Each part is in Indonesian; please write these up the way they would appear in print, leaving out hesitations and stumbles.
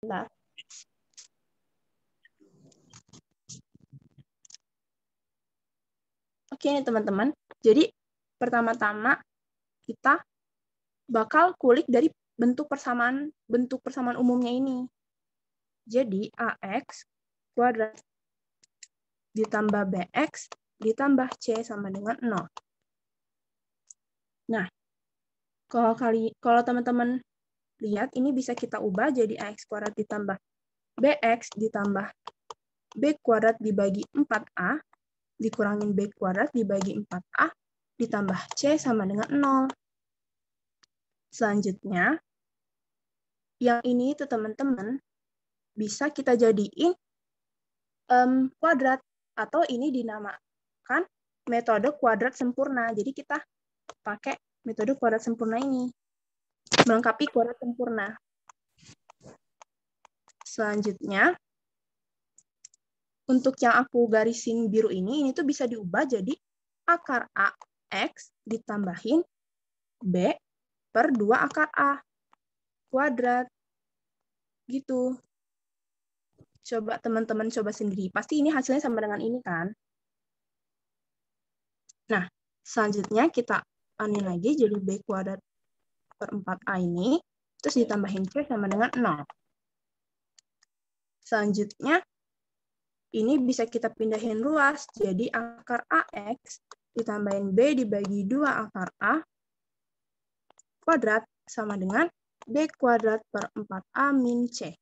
Bentar. Oke nih teman-teman, jadi pertama-tama kita bakal kulik dari bentuk persamaan umumnya ini. Jadi AX kuadrat ditambah BX ditambah C sama dengan 0. Nah, kalau teman-teman lihat, ini bisa kita ubah jadi AX kuadrat ditambah BX ditambah B kuadrat dibagi 4A, dikurangin B kuadrat dibagi 4A, ditambah C sama dengan 0. Selanjutnya, yang ini itu teman-teman bisa kita jadiin kuadrat, atau ini dinamakan metode kuadrat sempurna. Jadi kita pakai metode kuadrat sempurna ini, melengkapi kuadrat sempurna. Selanjutnya, untuk yang aku garisin biru ini tuh bisa diubah jadi akar AX ditambahin B per 2 akar A kuadrat. Gitu. Coba teman-teman coba sendiri. Pasti ini hasilnya sama dengan ini kan? Nah, selanjutnya kita anin lagi jadi B kuadrat per 4A ini, terus ditambahin C sama dengan 0. Selanjutnya, ini bisa kita pindahin ruas, jadi akar AX ditambahin B dibagi 2 akar A kuadrat sama dengan B kuadrat per 4A min C.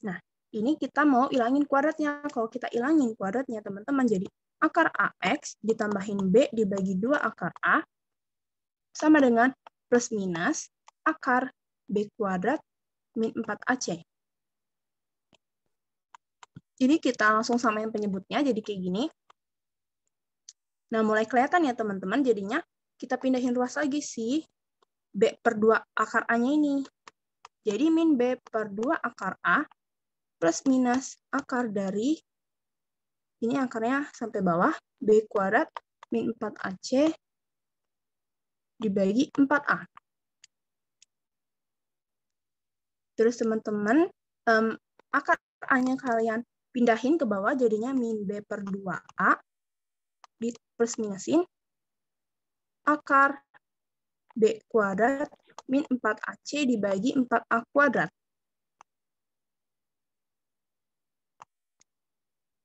Nah, ini kita mau ilangin kuadratnya. Kalau kita ilangin kuadratnya, teman-teman, jadi akar AX ditambahin B dibagi 2 akar A sama dengan plus minus akar B kuadrat min 4AC. Jadi kita langsung samain penyebutnya, jadi kayak gini. Nah, mulai kelihatan ya teman-teman, jadinya kita pindahin ruas lagi sih B per 2 akar A-nya ini. Jadi min B per 2 akar A plus minus akar dari, ini akarnya sampai bawah, B kuadrat min 4AC dibagi 4A. Terus teman-teman, akar A-nya kalian pindahin ke bawah, jadinya min B per 2A di plus minusin akar B kuadrat min 4AC dibagi 4A kuadrat.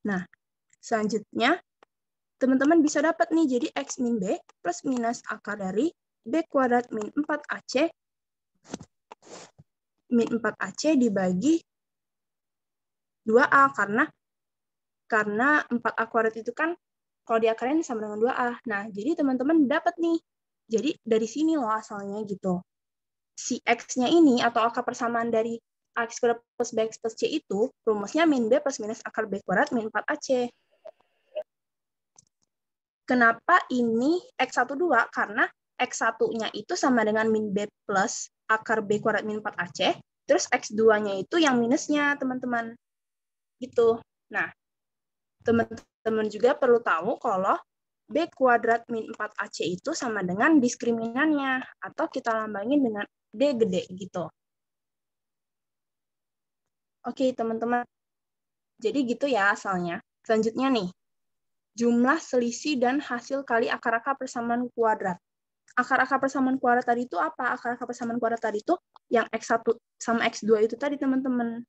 Nah, selanjutnya, teman-teman bisa dapat nih, jadi X min B plus minus akar dari B kuadrat min 4AC dibagi 2A, karena 4A kuadrat itu kan kalau diakarin sama dengan 2A. Nah, jadi teman-teman dapat nih. Jadi dari sini loh asalnya gitu. Si X-nya ini atau akar persamaan dari X kuadrat plus BX plus C itu rumusnya min B plus minus akar B kuadrat min 4AC. Kenapa ini X12? Karena X1-nya itu sama dengan min B plus akar B kuadrat min 4AC, terus X2-nya itu yang minusnya, teman-teman. Gitu. Nah, teman-teman juga perlu tahu kalau B kuadrat min 4AC itu sama dengan diskriminannya, atau kita lambangin dengan D gede gitu. Oke, teman-teman. Jadi gitu ya asalnya. Selanjutnya nih, jumlah selisih dan hasil kali akar-akar persamaan kuadrat. Akar-akar persamaan kuadrat tadi itu apa? Akar-akar persamaan kuadrat tadi itu yang X1 sama X2 itu tadi, teman-teman.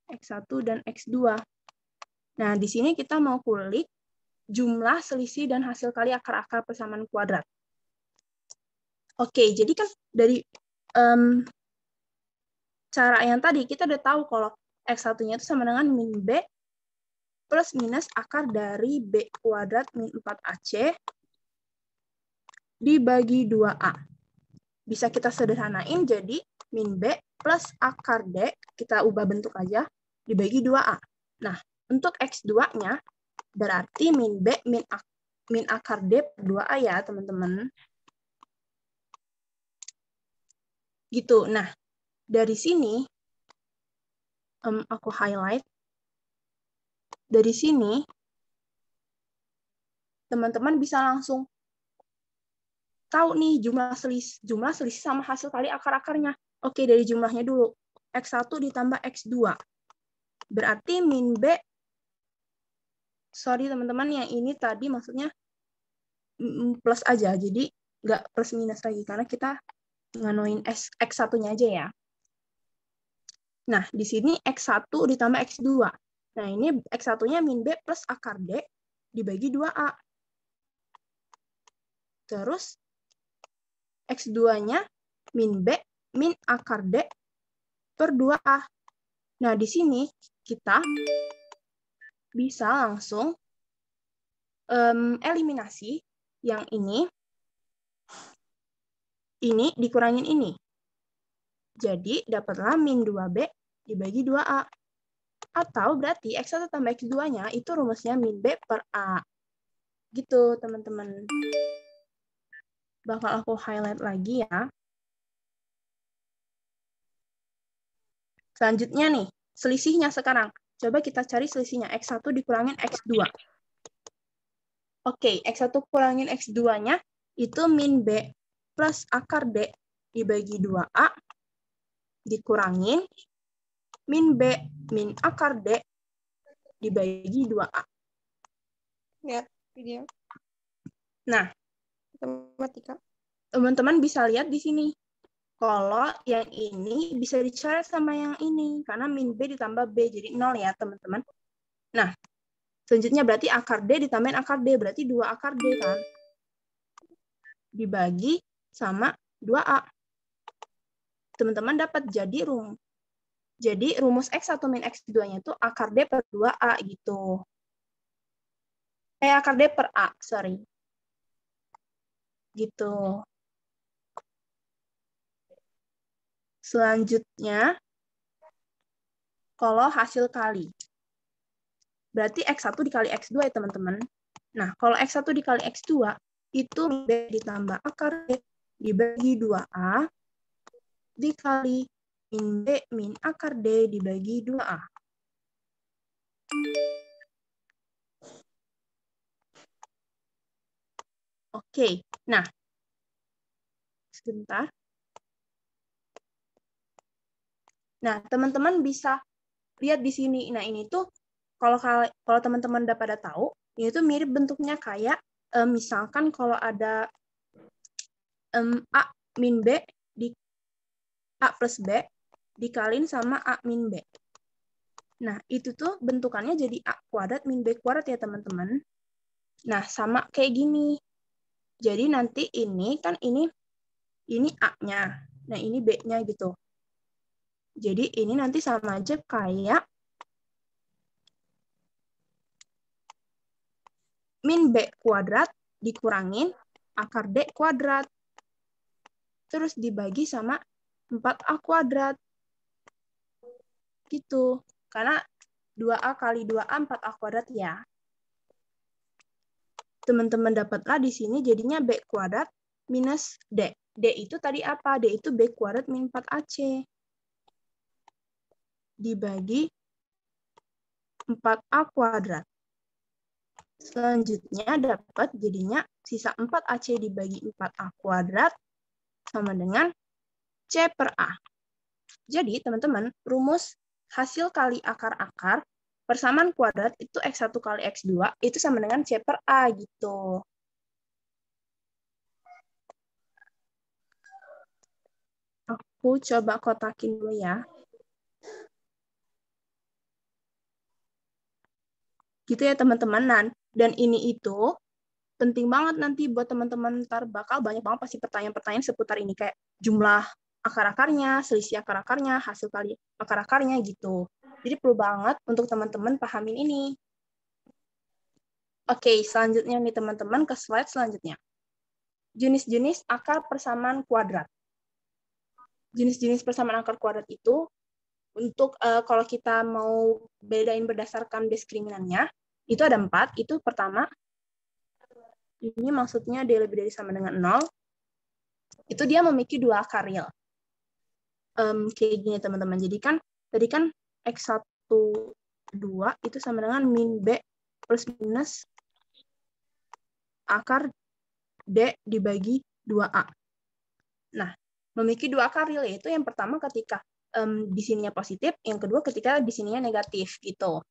X1 dan X2. Nah, di sini kita mau kulik jumlah selisih dan hasil kali akar-akar persamaan kuadrat. Oke, jadi kan dari cara yang tadi kita udah tahu kalau X1-nya itu sama dengan min B plus minus akar dari B kuadrat min 4AC dibagi 2A. Bisa kita sederhanain jadi min B plus akar D, kita ubah bentuk aja, dibagi 2A. Nah, untuk X2-nya berarti min B min akar D per 2A ya, teman-teman. Gitu. Nah, dari sini, aku highlight. Dari sini, teman-teman bisa langsung tahu nih jumlah selisih sama hasil kali akar-akarnya. Oke, dari jumlahnya dulu. X1 ditambah X2. Berarti min B, sorry teman-teman, yang ini tadi maksudnya plus aja, jadi nggak plus minus lagi, karena kita nganoin X1-nya aja ya. Nah, di sini X1 ditambah X2. Nah, ini X1-nya min B plus akar D dibagi 2A. Terus X2-nya min B min akar D per 2A. Nah, di sini kita bisa langsung eliminasi yang ini dikurangin ini. Jadi, dapatlah min 2B dibagi 2A. Atau berarti X1 tambah X2-nya itu rumusnya min B per A. Gitu, teman-teman. Bakal aku highlight lagi ya. Selanjutnya nih, selisihnya sekarang. Coba kita cari selisihnya. X1 dikurangin X2. Oke, X1 kurangin X2-nya itu min B plus akar D dibagi 2A dikurangin min B min akar D dibagi 2A. Lihat video. Nah, Matematika. teman-teman bisa lihat di sini. Kalau yang ini bisa dicoret sama yang ini, karena min B ditambah B, jadi 0 ya, teman-teman. Nah, selanjutnya berarti akar D ditambahin akar D, berarti 2 akar D kan? Dibagi sama 2A. Teman-teman dapat jadi rumus X1 min X2-nya itu akar D per 2A gitu. Akar D per A, sorry. Gitu. Selanjutnya, kalau hasil kali. Berarti X1 dikali X2 ya, teman-teman. Nah, kalau X1 dikali X2, itu B ditambah akar D dibagi 2A dikali min B min akar D dibagi 2A. Oke, nah, sebentar. Nah, teman-teman bisa lihat di sini. Nah, ini tuh kalau teman-teman udah pada tahu, ini tuh mirip bentuknya kayak misalkan kalau ada A min B di A plus B dikalin sama A min B. Nah, itu tuh bentukannya jadi A kuadrat min B kuadrat ya, teman-teman. Nah, sama kayak gini. Jadi nanti ini kan ini A-nya. Nah, ini B-nya gitu. Jadi ini nanti sama aja kayak min B kuadrat dikurangin akar D kuadrat. Terus dibagi sama 4A kuadrat. Gitu. Karena 2A kali 2A 4A kuadrat ya. Teman-teman dapatlah di sini jadinya B kuadrat minus D. D itu tadi apa? D itu B kuadrat min 4AC. Dibagi 4A kuadrat. Selanjutnya dapat jadinya sisa 4AC dibagi 4A kuadrat sama dengan C per A. Jadi, teman-teman, rumus hasil kali akar-akar persamaan kuadrat itu X1 kali X2 itu sama dengan C per A gitu. Aku coba kotakin dulu ya. Gitu ya teman-teman. Dan ini itu penting banget nanti buat teman-teman, ntar bakal banyak banget pasti pertanyaan-pertanyaan seputar ini, kayak jumlah akar-akarnya, selisih akar-akarnya, hasil kali akar-akarnya gitu. Jadi perlu banget untuk teman-teman pahamin ini. Oke, selanjutnya nih teman-teman ke slide selanjutnya. Jenis-jenis akar persamaan kuadrat. Jenis-jenis persamaan akar kuadrat itu untuk kalau kita mau bedain berdasarkan diskriminannya, itu ada 4. Itu pertama, ini maksudnya dia lebih dari sama dengan 0. Itu dia memiliki 2 akar real. Kayak gini teman-teman. Jadi kan tadi kan X1 2 itu sama dengan min B plus minus akar D dibagi 2A. Nah, memiliki 2 akar real yaitu yang pertama ketika di sininya positif, yang kedua ketika di sininya negatif gitu.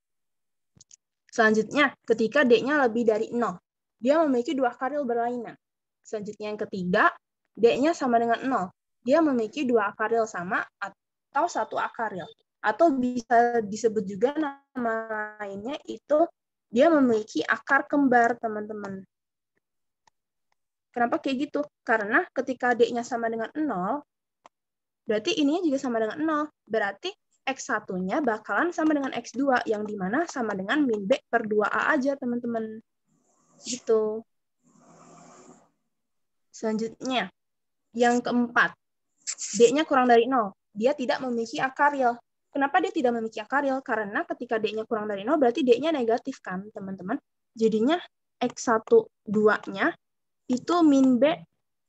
Selanjutnya, ketika D-nya lebih dari 0, dia memiliki dua akaril berlainan. Selanjutnya yang ketiga, D-nya sama dengan 0, dia memiliki dua akaril sama atau satu akaril. Atau bisa disebut juga nama lainnya itu dia memiliki akar kembar, teman-teman. Kenapa kayak gitu? Karena ketika D-nya sama dengan 0, berarti ininya juga sama dengan 0. Berarti X1-nya bakalan sama dengan X2, yang dimana sama dengan min B per 2A aja, teman-teman. Gitu. Selanjutnya, yang keempat, D-nya kurang dari 0. Dia tidak memiliki akaril. Kenapa dia tidak memiliki akaril? Karena ketika D-nya kurang dari 0, berarti D-nya negatif kan, teman-teman. Jadinya X1, 2-nya itu min B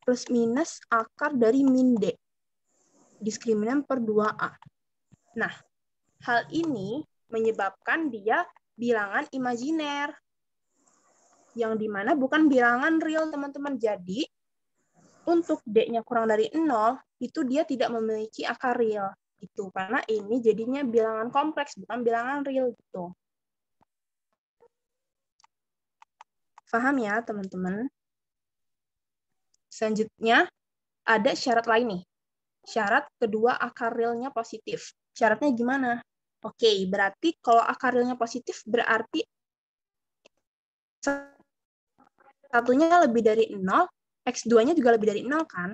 plus minus akar dari min D. Diskriminan per 2A. Nah, hal ini menyebabkan dia bilangan imajiner. Yang dimana bukan bilangan real, teman-teman. Jadi, untuk D-nya kurang dari 0, itu dia tidak memiliki akar real. Gitu. Karena ini jadinya bilangan kompleks, bukan bilangan real. Gitu. Paham ya, teman-teman? Selanjutnya, ada syarat lain nih. Syarat kedua akar realnya positif. Syaratnya gimana? Oke, berarti kalau akar realnya positif, berarti satunya lebih dari 0, X2-nya juga lebih dari 0 kan?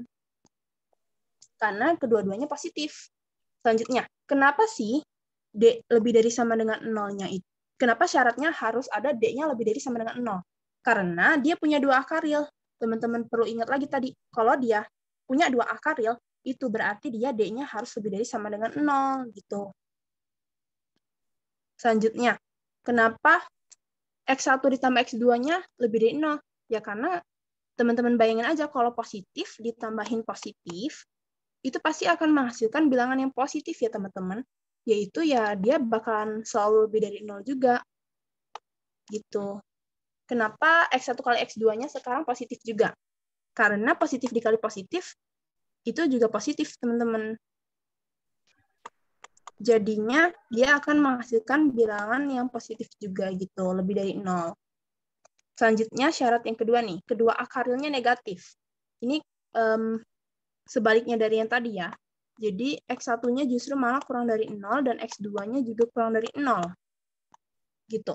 Karena kedua-duanya positif. Selanjutnya, kenapa sih D lebih dari sama dengan 0-nya itu? Kenapa syaratnya harus ada D-nya lebih dari sama dengan 0? Karena dia punya dua akar real. Teman-teman perlu ingat lagi tadi, kalau dia punya dua akar real, itu berarti dia D-nya harus lebih dari sama dengan 0 gitu. Selanjutnya, kenapa X1 ditambah X2-nya lebih dari 0? Ya karena teman-teman bayangin aja kalau positif ditambahin positif, itu pasti akan menghasilkan bilangan yang positif ya teman-teman. Yaitu ya dia bakalan selalu lebih dari 0 juga. Gitu. Kenapa X1 kali X2-nya sekarang positif juga? Karena positif dikali positif, itu juga positif, teman-teman. Jadinya, dia akan menghasilkan bilangan yang positif juga, gitu, lebih dari 0. Selanjutnya, syarat yang kedua nih. Kedua akarilnya negatif. Ini sebaliknya dari yang tadi ya. Jadi, X1-nya justru malah kurang dari 0, dan X2-nya juga kurang dari 0. Gitu.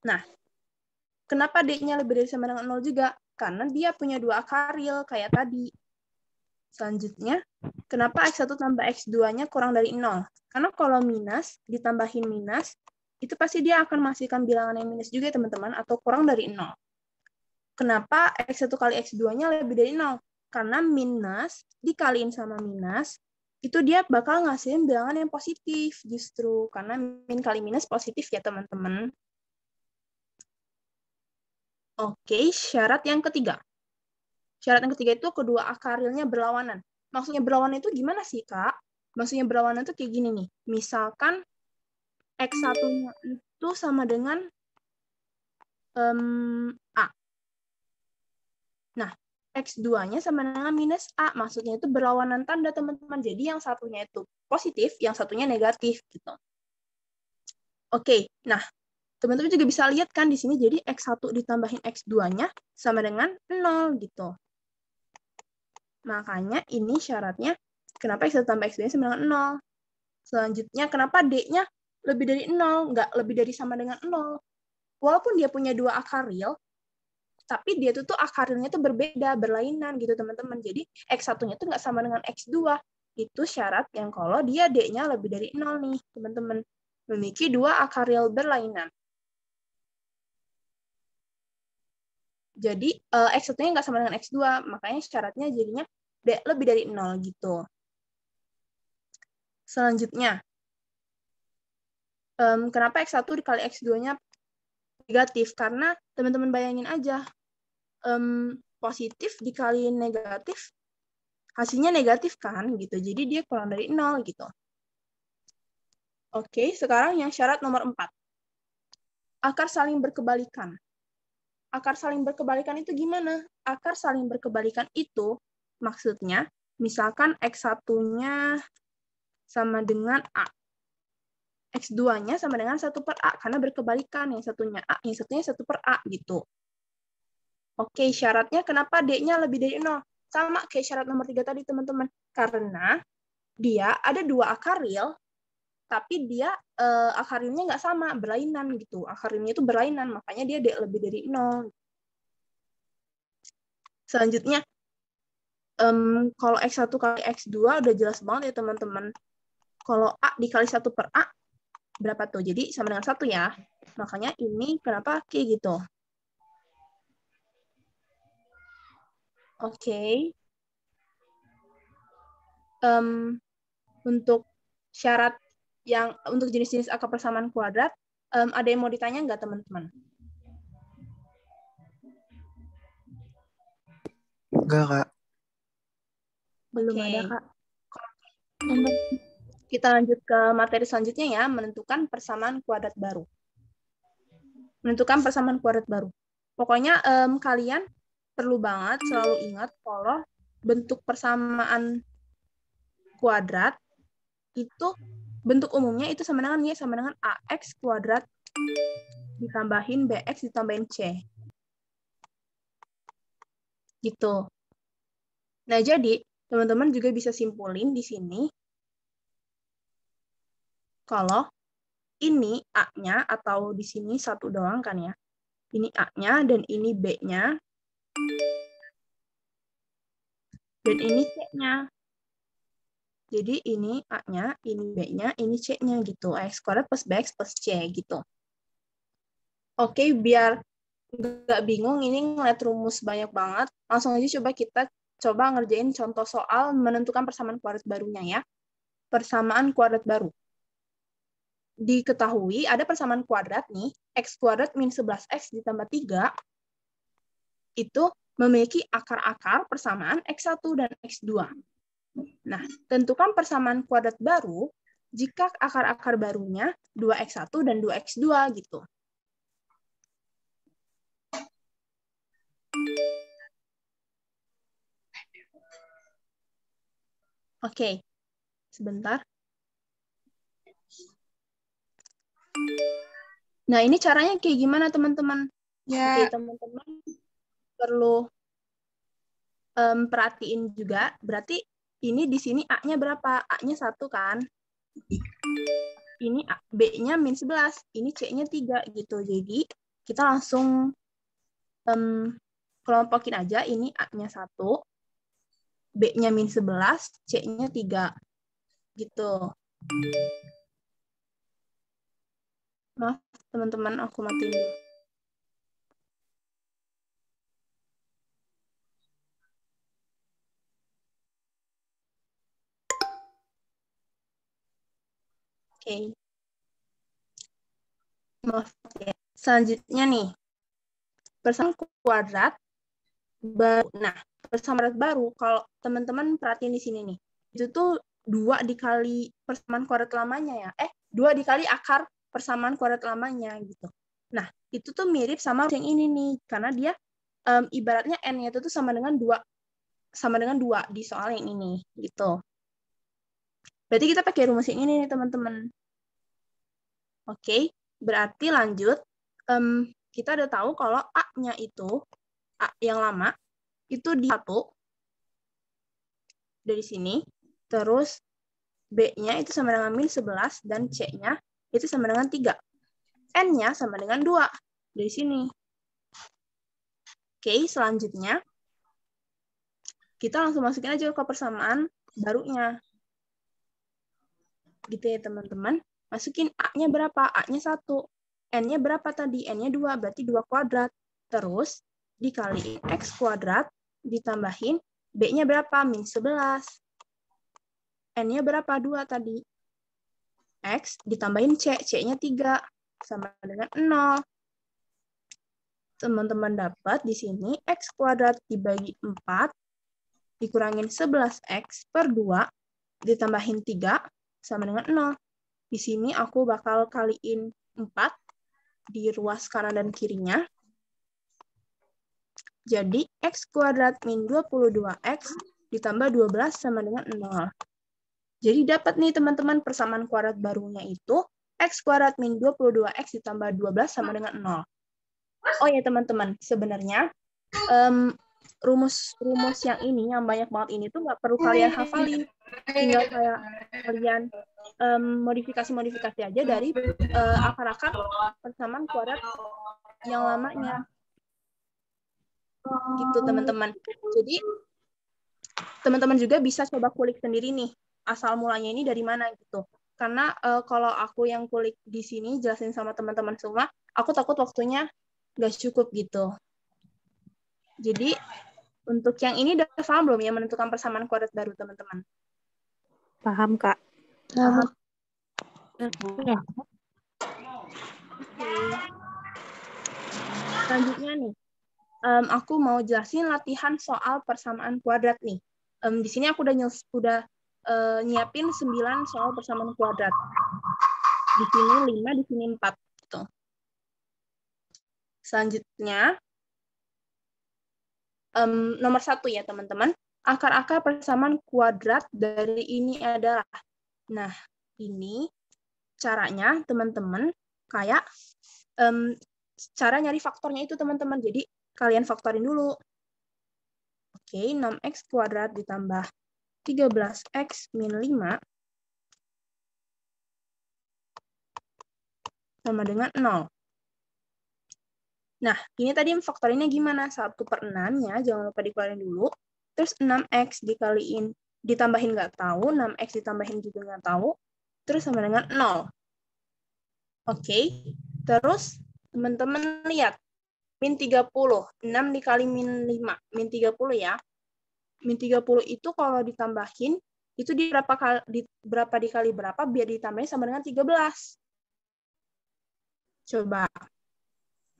Nah, kenapa D-nya lebih dari sama dengan 0 juga? Karena dia punya dua akaril kayak tadi. Selanjutnya, kenapa X1 tambah X2-nya kurang dari 0? Karena kalau minus, ditambahin minus, itu pasti dia akan menghasilkan bilangan yang minus juga, teman-teman, atau kurang dari 0. Kenapa X1 kali X2-nya lebih dari 0? Karena minus dikaliin sama minus, itu dia bakal ngasilin bilangan yang positif, justru. Karena min kali minus positif ya, teman-teman. Oke, syarat yang ketiga. Syarat yang ketiga itu kedua akarilnya berlawanan. Maksudnya berlawanan itu gimana sih, Kak? Maksudnya berlawanan itu kayak gini nih. Misalkan X1-nya itu sama dengan A. Nah, X2-nya sama dengan minus A. Maksudnya itu berlawanan tanda, teman-teman. Jadi yang satunya itu positif, yang satunya negatif. Gitu. Oke, nah teman-teman juga bisa lihat kan di sini, jadi X1 ditambahin X2-nya sama dengan 0 gitu. Makanya ini syaratnya kenapa X1 tambah X2-nya sama dengan 0. Selanjutnya, kenapa D-nya lebih dari 0, nggak lebih dari sama dengan 0. Walaupun dia punya dua akar real, tapi dia tuh akarilnya tuh berbeda, berlainan gitu teman-teman. Jadi X1-nya tuh nggak sama dengan X2. Itu syarat yang kalau dia D-nya lebih dari 0 nih, teman-teman. Memiliki dua akar real berlainan. Jadi X1-nya nggak sama dengan X2, makanya syaratnya jadinya D lebih dari 0 gitu. Selanjutnya, kenapa X1 dikali X2-nya negatif? Karena teman-teman bayangin aja, positif dikali negatif, hasilnya negatif kan, gitu. Jadi dia kurang dari 0 gitu. Oke, sekarang yang syarat nomor 4. Akar saling berkebalikan. Akar saling berkebalikan itu gimana? Akar saling berkebalikan itu maksudnya Misalkan X1-nya sama dengan A. X2-nya sama dengan 1 per A, karena berkebalikan. Yang satunya A, yang satunya 1 per A, gitu. Oke, syaratnya kenapa D-nya lebih dari 0? Sama kayak syarat nomor 3 tadi, teman-teman. Karena dia ada 2 akar real, tapi dia akar realnya nggak sama, berlainan gitu. Akar realnya itu berlainan, makanya dia D lebih dari 0. Selanjutnya, kalau X1 kali X2 udah jelas banget ya, teman-teman. Kalau A dikali 1 per A, berapa tuh? Jadi sama dengan 1 ya. Makanya ini kenapa kayak gitu. Oke. Untuk syarat yang untuk jenis-jenis akar persamaan kuadrat, ada yang mau ditanya nggak, teman-teman? Enggak, Kak. Belum Oke. ada, Kak. Kita lanjut ke materi selanjutnya ya, menentukan persamaan kuadrat baru. Menentukan persamaan kuadrat baru. Pokoknya kalian perlu banget selalu ingat kalau bentuk persamaan kuadrat itu bentuk umumnya itu sama dengan Y sama dengan AX kuadrat ditambahin BX ditambahin C. Gitu. Nah, jadi teman-teman juga bisa simpulin di sini kalau ini A-nya atau di sini 1 doang kan ya. Ini A-nya dan ini B-nya. Dan ini C-nya. Jadi ini A-nya, ini B-nya, ini C-nya gitu. AX kuadrat plus BX plus C gitu. Oke, biar nggak bingung, ini ngeliat rumus banyak banget. Langsung aja kita coba ngerjain contoh soal menentukan persamaan kuadrat barunya ya. Persamaan kuadrat baru. Diketahui ada persamaan kuadrat nih, X kuadrat min 11X ditambah 3, itu memiliki akar-akar persamaan X1 dan X2. Nah, tentukan persamaan kuadrat baru jika akar-akar barunya 2X1 dan 2X2 gitu. Oke, sebentar. Nah, ini caranya kayak gimana, teman-teman? Ya. Oke, teman-teman perlu perhatiin juga, berarti ini di sini A-nya berapa? A-nya 1 kan? Ini B-nya min 11, ini C-nya 3 gitu. Jadi, kita langsung kelompokin aja, ini A-nya 1, B-nya min 11, C-nya 3. Gitu. Maaf, teman-teman, aku matiin dulu. Oke. Maaf ya. Selanjutnya nih, persamaan kuadrat baru. Nah, persamaan kuadrat baru, kalau teman-teman perhatiin di sini nih, itu tuh 2 dikali persamaan kuadrat lamanya ya. 2 dikali akar persamaan kuadrat lamanya gitu. Nah, itu tuh mirip sama yang ini nih, karena dia ibaratnya n-nya itu tuh sama dengan 2 di soal yang ini gitu. Berarti kita pakai rumus yang ini nih, teman-teman. Oke, berarti lanjut. Kita udah tahu kalau A-nya itu, A yang lama, itu di 1 dari sini, terus B-nya itu sama dengan min 11, dan C-nya itu sama dengan 3. N-nya sama dengan 2 dari sini. Oke, selanjutnya, kita langsung masukin aja ke persamaan barunya. Gitu ya, teman-teman. Masukin A-nya berapa? A-nya 1. N-nya berapa tadi? N-nya 2, berarti 2 kuadrat. Terus, dikali X kuadrat, ditambahin B-nya berapa? Min 11. N-nya berapa? 2 tadi. X ditambahin C. C-nya 3. Sama dengan 0. Teman-teman dapat di sini X kuadrat dibagi 4, dikurangin 11X per 2, ditambahin 3, sama dengan 0. Di sini aku bakal kaliin 4 di ruas kanan dan kirinya. Jadi X kuadrat min 22X ditambah 12 sama dengan 0. Jadi dapat nih teman-teman persamaan kuadrat barunya itu X kuadrat min 22X ditambah 12 sama dengan 0. Oh ya teman-teman, sebenarnya rumus yang ini, yang banyak banget ini tuh nggak perlu kalian hafalin. Tinggal kayak kalian modifikasi aja dari akar-akar persamaan kuadrat yang lamanya. Gitu teman-teman. Jadi teman-teman juga bisa coba kulik sendiri nih, asal mulanya ini dari mana gitu. Karena kalau aku yang kulik di sini jelasin sama teman-teman semua, aku takut waktunya nggak cukup gitu. Jadi untuk yang ini udah paham belum ya menentukan persamaan kuadrat baru teman-teman? Paham, Kak. Paham. Ya. Oke. Selanjutnya nih, aku mau jelasin latihan soal persamaan kuadrat nih. Di sini aku udah nyiapin 9 soal persamaan kuadrat. Di sini 5, di sini 4. Gitu. Selanjutnya, nomor 1 ya teman-teman. Akar-akar persamaan kuadrat dari ini adalah. Nah, ini caranya teman-teman kayak cara nyari faktornya itu teman-teman. Jadi kalian faktorin dulu. Oke, 6x kuadrat ditambah 13x min 5 sama dengan 0. Nah, ini tadi faktorinnya gimana? 1/6-nya, jangan lupa dikeluarin dulu. Terus 6x dikaliin, ditambahin nggak tahu, 6x ditambahin juga nggak tahu, terus sama dengan 0. Oke, terus teman-teman lihat, min 30, 6 dikali min 5, min 30 ya. Min 30 itu kalau ditambahin, itu berapa dikali berapa, biar ditambahin sama dengan 13. Coba.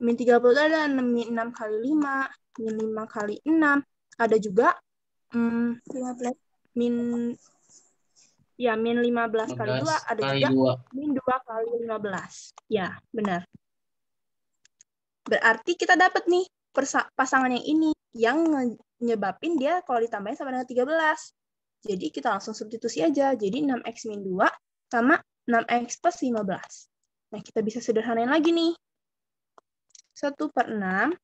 Min 30 itu ada min 6 kali 5, min 5 kali 6. Ada juga 15. Min 15 kali 2. Ada juga min 2 kali 15. Ya, benar. Berarti kita dapat nih pasangan yang ini yang nyebabin dia kalau ditambahin sama dengan 13. Jadi kita langsung substitusi aja. Jadi 6x min 2 sama 6x plus 15. Nah, kita bisa sederhanain lagi nih. 1/6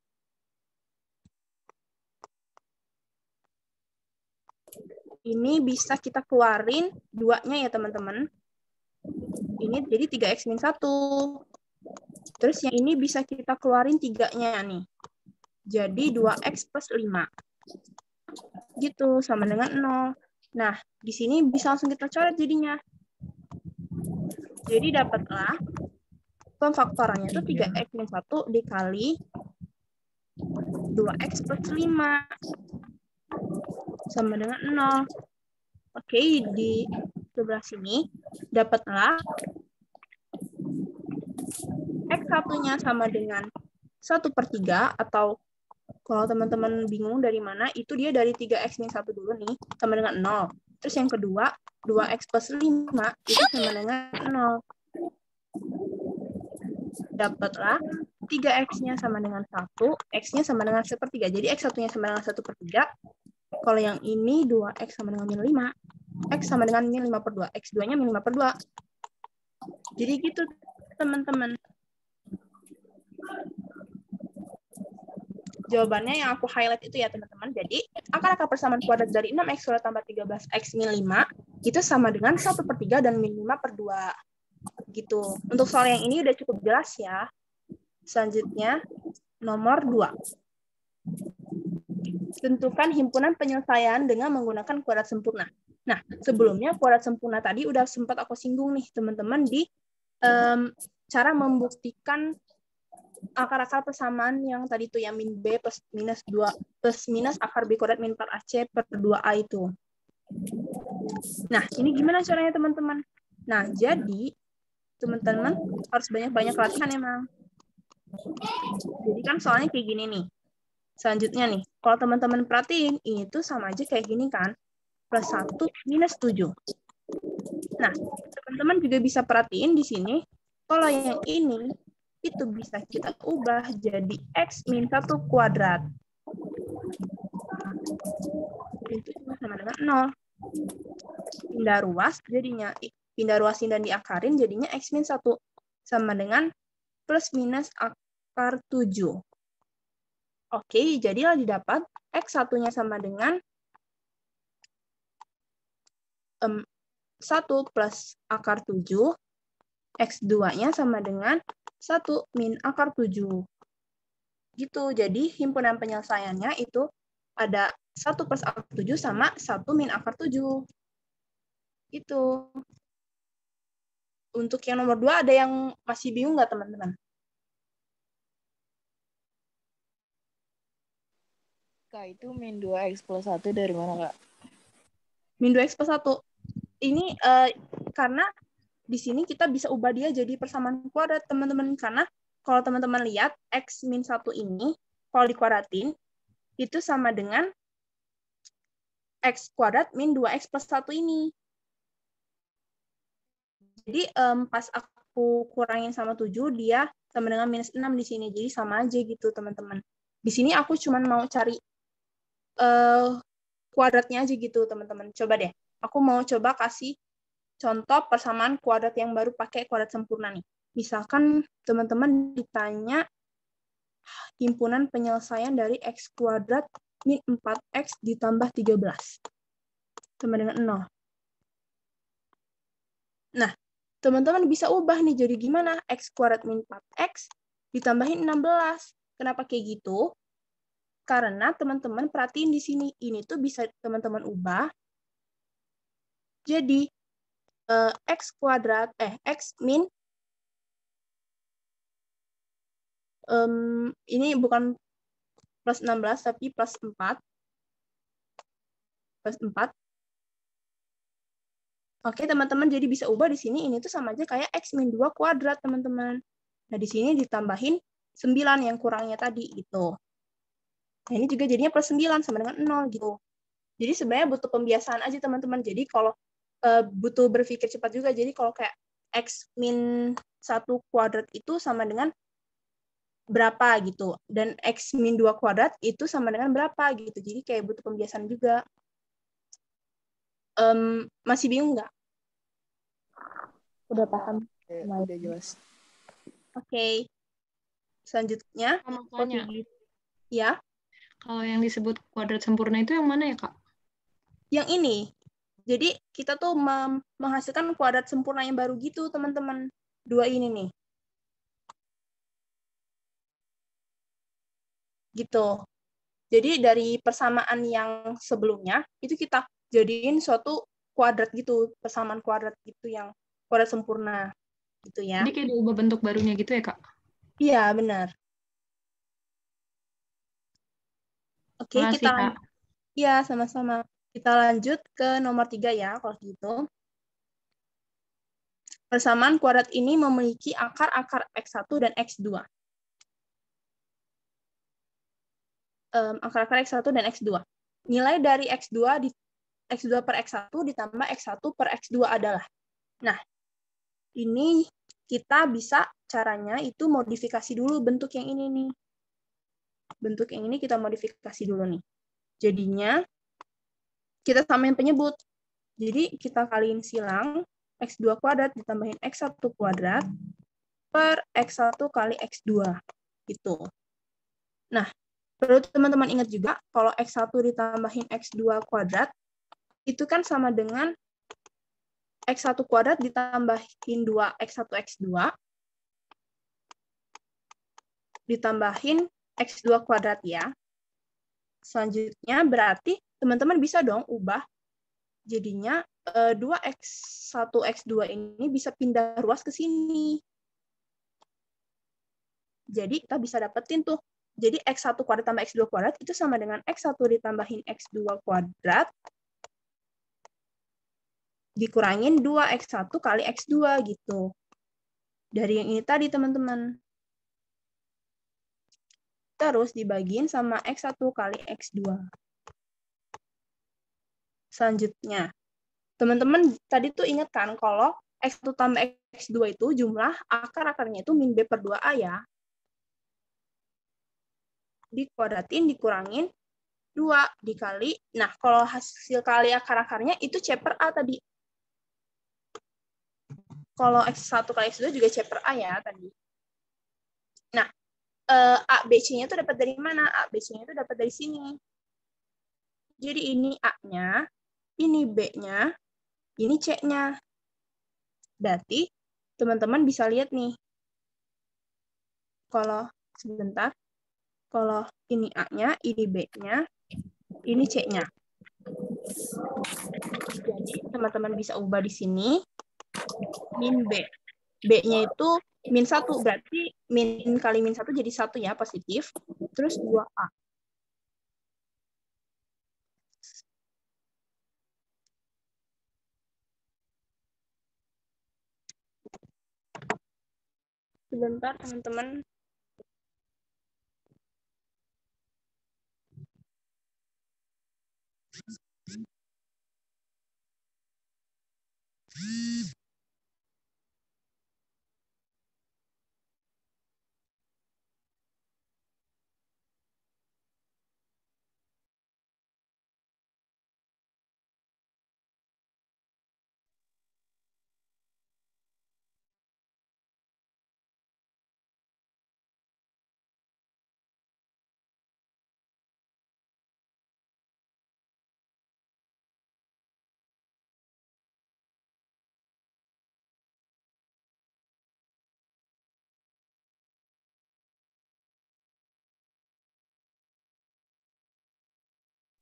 ini bisa kita keluarin 2-nya ya teman-teman. Ini jadi 3x min 1. Terus yang ini bisa kita keluarin 3-nya nih. Jadi 2x plus 5. Gitu, sama dengan 0. Nah, di sini bisa langsung kita coret jadinya. Jadi dapatlah pemfaktorannya itu 3x min 1 dikali 2x plus 5 sama dengan 0. Oke, di sebelah sini dapatlah x1-nya sama dengan 1/3 atau kalau teman-teman bingung dari mana, itu dia dari 3x min 1 dulu nih, sama dengan 0. Terus yang kedua, 2x plus 5 itu sama dengan 0. Dapatlah 3x-nya sama dengan 1, x-nya sama dengan 1/3. Jadi x1-nya sama dengan 1/3. Kalau yang ini 2x sama dengan min 5, x sama dengan min 5/2, x2-nya min 5/2. Jadi gitu, teman-teman. Jawabannya yang aku highlight itu ya, teman-teman. Jadi, akar-akar persamaan kuadrat dari 6x kuadrat tambah 13x min 5 itu sama dengan 1/3 dan min 5/2. Gitu. Untuk soal yang ini udah cukup jelas ya. Selanjutnya, nomor 2. Tentukan himpunan penyelesaian dengan menggunakan kuadrat sempurna. Nah, sebelumnya kuadrat sempurna tadi udah sempat aku singgung nih, teman-teman, di cara membuktikan akar-akar persamaan yang tadi tuh yang min B plus minus 2 plus minus akar B kuadrat min 4AC per 2A itu. Nah, ini gimana caranya, teman-teman? Nah, jadi teman-teman harus banyak-banyak latihan emang. Jadi kan soalnya kayak gini nih. Selanjutnya nih, kalau teman-teman perhatiin, ini tuh sama aja kayak gini kan. Plus 1 minus 7. Nah, teman-teman juga bisa perhatiin di sini, kalau yang ini, itu bisa kita ubah jadi x min 1 kuadrat. Itu sama dengan 0. Pindah ruas dan diakarin jadinya X min 1 sama dengan plus minus akar 7. Oke, jadilah didapat X satunya sama dengan 1 plus akar 7, X 2-nya sama dengan 1 min akar 7. Gitu, jadi himpunan penyelesaiannya itu ada 1 plus akar 7 sama 1 min akar 7. Itu. Untuk yang nomor 2 ada yang masih bingung nggak, teman-teman? Kak, itu min 2X plus 1 dari mana, Kak? Min 2X plus 1. Ini karena di sini kita bisa ubah dia jadi persamaan kuadrat, teman-teman. Karena kalau teman-teman lihat, X min 1 ini, kalau dikuadratin, itu sama dengan X kuadrat min 2X plus 1 ini. Jadi pas aku kurangin sama 7, dia sama dengan minus 6 di sini. Jadi sama aja gitu, teman-teman. Di sini aku cuma mau cari kuadratnya aja gitu, teman-teman. Coba deh. Aku mau coba kasih contoh persamaan kuadrat yang baru pakai kuadrat sempurna nih. Misalkan teman-teman ditanya himpunan penyelesaian dari X kuadrat min 4X ditambah 13. Sama dengan 0. Nah, teman-teman bisa ubah nih, jadi gimana? X kuadrat min 4X ditambahin 16. Kenapa kayak gitu? Karena teman-teman perhatiin di sini, ini tuh bisa teman-teman ubah. Jadi, X kuadrat, X min, ini bukan plus 16, tapi plus 4. Plus 4. Oke, teman-teman, jadi bisa ubah di sini, ini tuh sama aja kayak X min 2 kuadrat, teman-teman. Nah, di sini ditambahin 9 yang kurangnya tadi, gitu. Nah, ini juga jadinya plus 9, sama dengan 0, gitu. Jadi sebenarnya butuh pembiasaan aja, teman-teman. Jadi kalau butuh berpikir cepat juga, jadi kalau kayak X min 1 kuadrat itu sama dengan berapa, gitu. Dan X min 2 kuadrat itu sama dengan berapa, gitu. Jadi kayak butuh pembiasaan juga. Masih bingung nggak? Udah paham? Udah jelas. Oke. Selanjutnya, Makanya, ya. kalau yang disebut kuadrat sempurna itu yang mana ya, Kak? Yang ini. Jadi kita tuh menghasilkan kuadrat sempurna yang baru gitu, teman-teman. 2 ini nih. Gitu. Jadi dari persamaan yang sebelumnya, itu kita jadiin suatu kuadrat gitu, persamaan kuadrat gitu yang kuadrat sempurna. Gitu ya. Jadi kayak diubah bentuk barunya gitu ya, Kak? Iya, benar. Oke, Makasih, kita Kak. ya, sama-sama. Kita lanjut ke nomor 3 ya, kalau gitu. Persamaan kuadrat ini memiliki akar-akar X1 dan X2. Akar-akar X1 dan X2. Nilai dari X2 per X1 ditambah X1 per X2 adalah. Nah, ini kita bisa caranya itu modifikasi dulu bentuk yang ini nih. Bentuk yang ini kita modifikasi dulu nih. Jadinya kita samain penyebut. Jadi kita kaliin silang X2 kuadrat ditambahin X1 kuadrat per X1 kali X2. Gitu. Nah, perlu teman-teman ingat juga, kalau X1 ditambahin X2 kuadrat, itu kan sama dengan X1 kuadrat ditambahin 2X1 X2, ditambahin X2 kuadrat ya. Selanjutnya berarti teman-teman bisa dong ubah, jadinya 2X1 X2 ini bisa pindah ruas ke sini. Jadi kita bisa dapetin tuh, jadi X1 kuadrat tambah X2 kuadrat itu sama dengan X1 ditambahin X2 kuadrat dikurangin 2X1 kali X2 gitu. Dari yang ini tadi, teman-teman. Terus dibagiin sama X1 kali X2. Selanjutnya, teman-teman tadi tuh ingat kan kalau X1 tambah X2 itu jumlah akar-akarnya itu min B per 2A ya. Dikuadratin, dikurangin 2 dikali, nah kalau hasil kali akar-akarnya itu C per A tadi. Kalau X1 kali X2 juga C per A ya tadi. Nah, A, B, C-nya itu dapat dari mana? A, B, C-nya itu dapat dari sini. Jadi ini A-nya, ini B-nya, ini C-nya. Berarti teman-teman bisa lihat nih. Kalau sebentar, kalau ini A-nya, ini B-nya, ini C-nya. Jadi teman-teman bisa ubah di sini min B. B-nya itu min 1, berarti min kali min 1 jadi 1 ya, positif. Terus 2A. Sebentar teman-teman.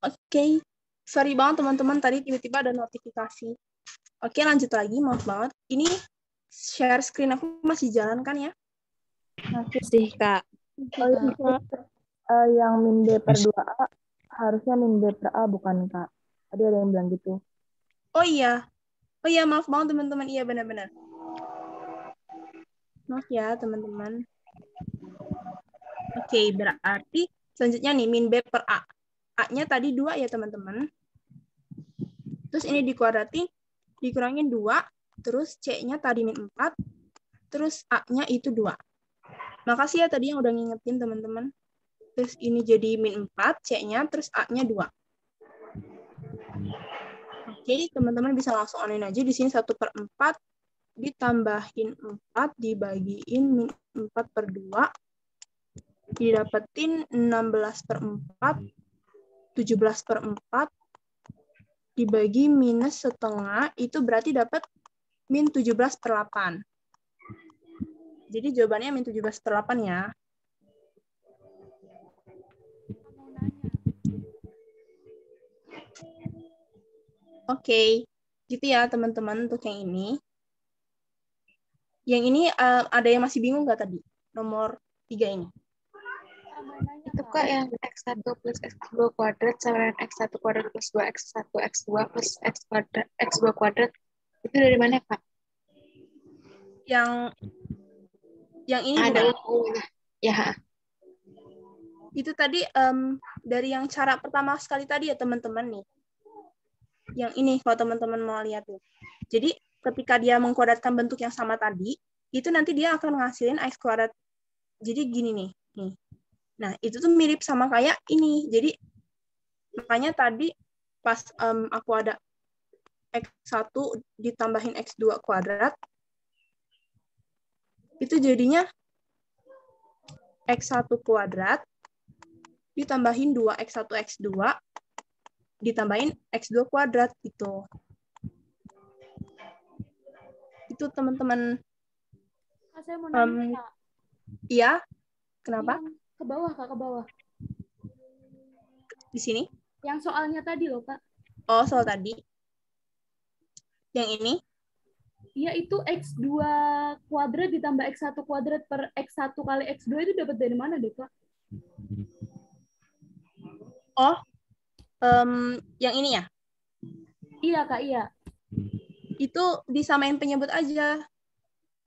Oke, sorry banget teman-teman, tadi tiba-tiba ada notifikasi. Oke, lanjut lagi, maaf banget. Ini share screen aku masih jalan kan ya? Masih sih, Kak. Oh, Iya. Yang min B per 2A harusnya min B per A bukan, Kak. Tadi ada yang bilang gitu. Oh iya, maaf banget teman-teman. Iya benar-benar. Maaf ya teman-teman. Oke, berarti selanjutnya nih min B per A. A-nya tadi 2 ya teman-teman. Terus ini dikuadratin, dikurangin 2, terus C-nya tadi min 4, terus A-nya itu 2. Makasih ya tadi yang udah ngingetin teman-teman. Terus ini jadi min 4, C-nya, terus A-nya 2. Oke, teman-teman bisa langsung anuin aja. Di sini 1 per 4, ditambahin 4, dibagiin min 4 per 2, didapetin 16 per 4, 17 per 4, dibagi minus setengah, itu berarti dapat min 17 per 8. Jadi jawabannya min 17 per 8 ya. Oke, gitu ya teman-teman untuk yang ini. Yang ini ada yang masih bingung nggak tadi? Nomor 3 ini. Itu Kak yang X1 plus X2 kuadrat sama dengan X1 kuadrat plus 2X1 X2 plus X2 kuadrat. Itu dari mana, Kak? Yang ini ada bukan? Ya. Itu tadi dari yang cara pertama sekali tadi ya teman-teman nih. Yang ini kalau teman-teman mau lihat tuh. Jadi ketika dia mengkuadratkan bentuk yang sama tadi, itu nanti dia akan ngasilin X kuadrat. Jadi gini nih. Nah, itu tuh mirip sama kayak ini. Jadi makanya tadi pas aku ada X1 ditambahin X2 kuadrat, itu jadinya X1 kuadrat ditambahin 2X1 X2 ditambahin X2 kuadrat gitu. Itu teman-teman. Saya mau nanya, Kak. Iya, kenapa? Yang ke bawah, Kak, ke bawah. Di sini? Yang soalnya tadi loh, Kak. Oh, soal tadi. Yang ini? Iya, itu X2 kuadrat ditambah X1 kuadrat per X1 kali X2 itu dapat dari mana deh, Kak? Oh, yang ini ya? Iya, Kak, iya. Itu disamain penyebut aja.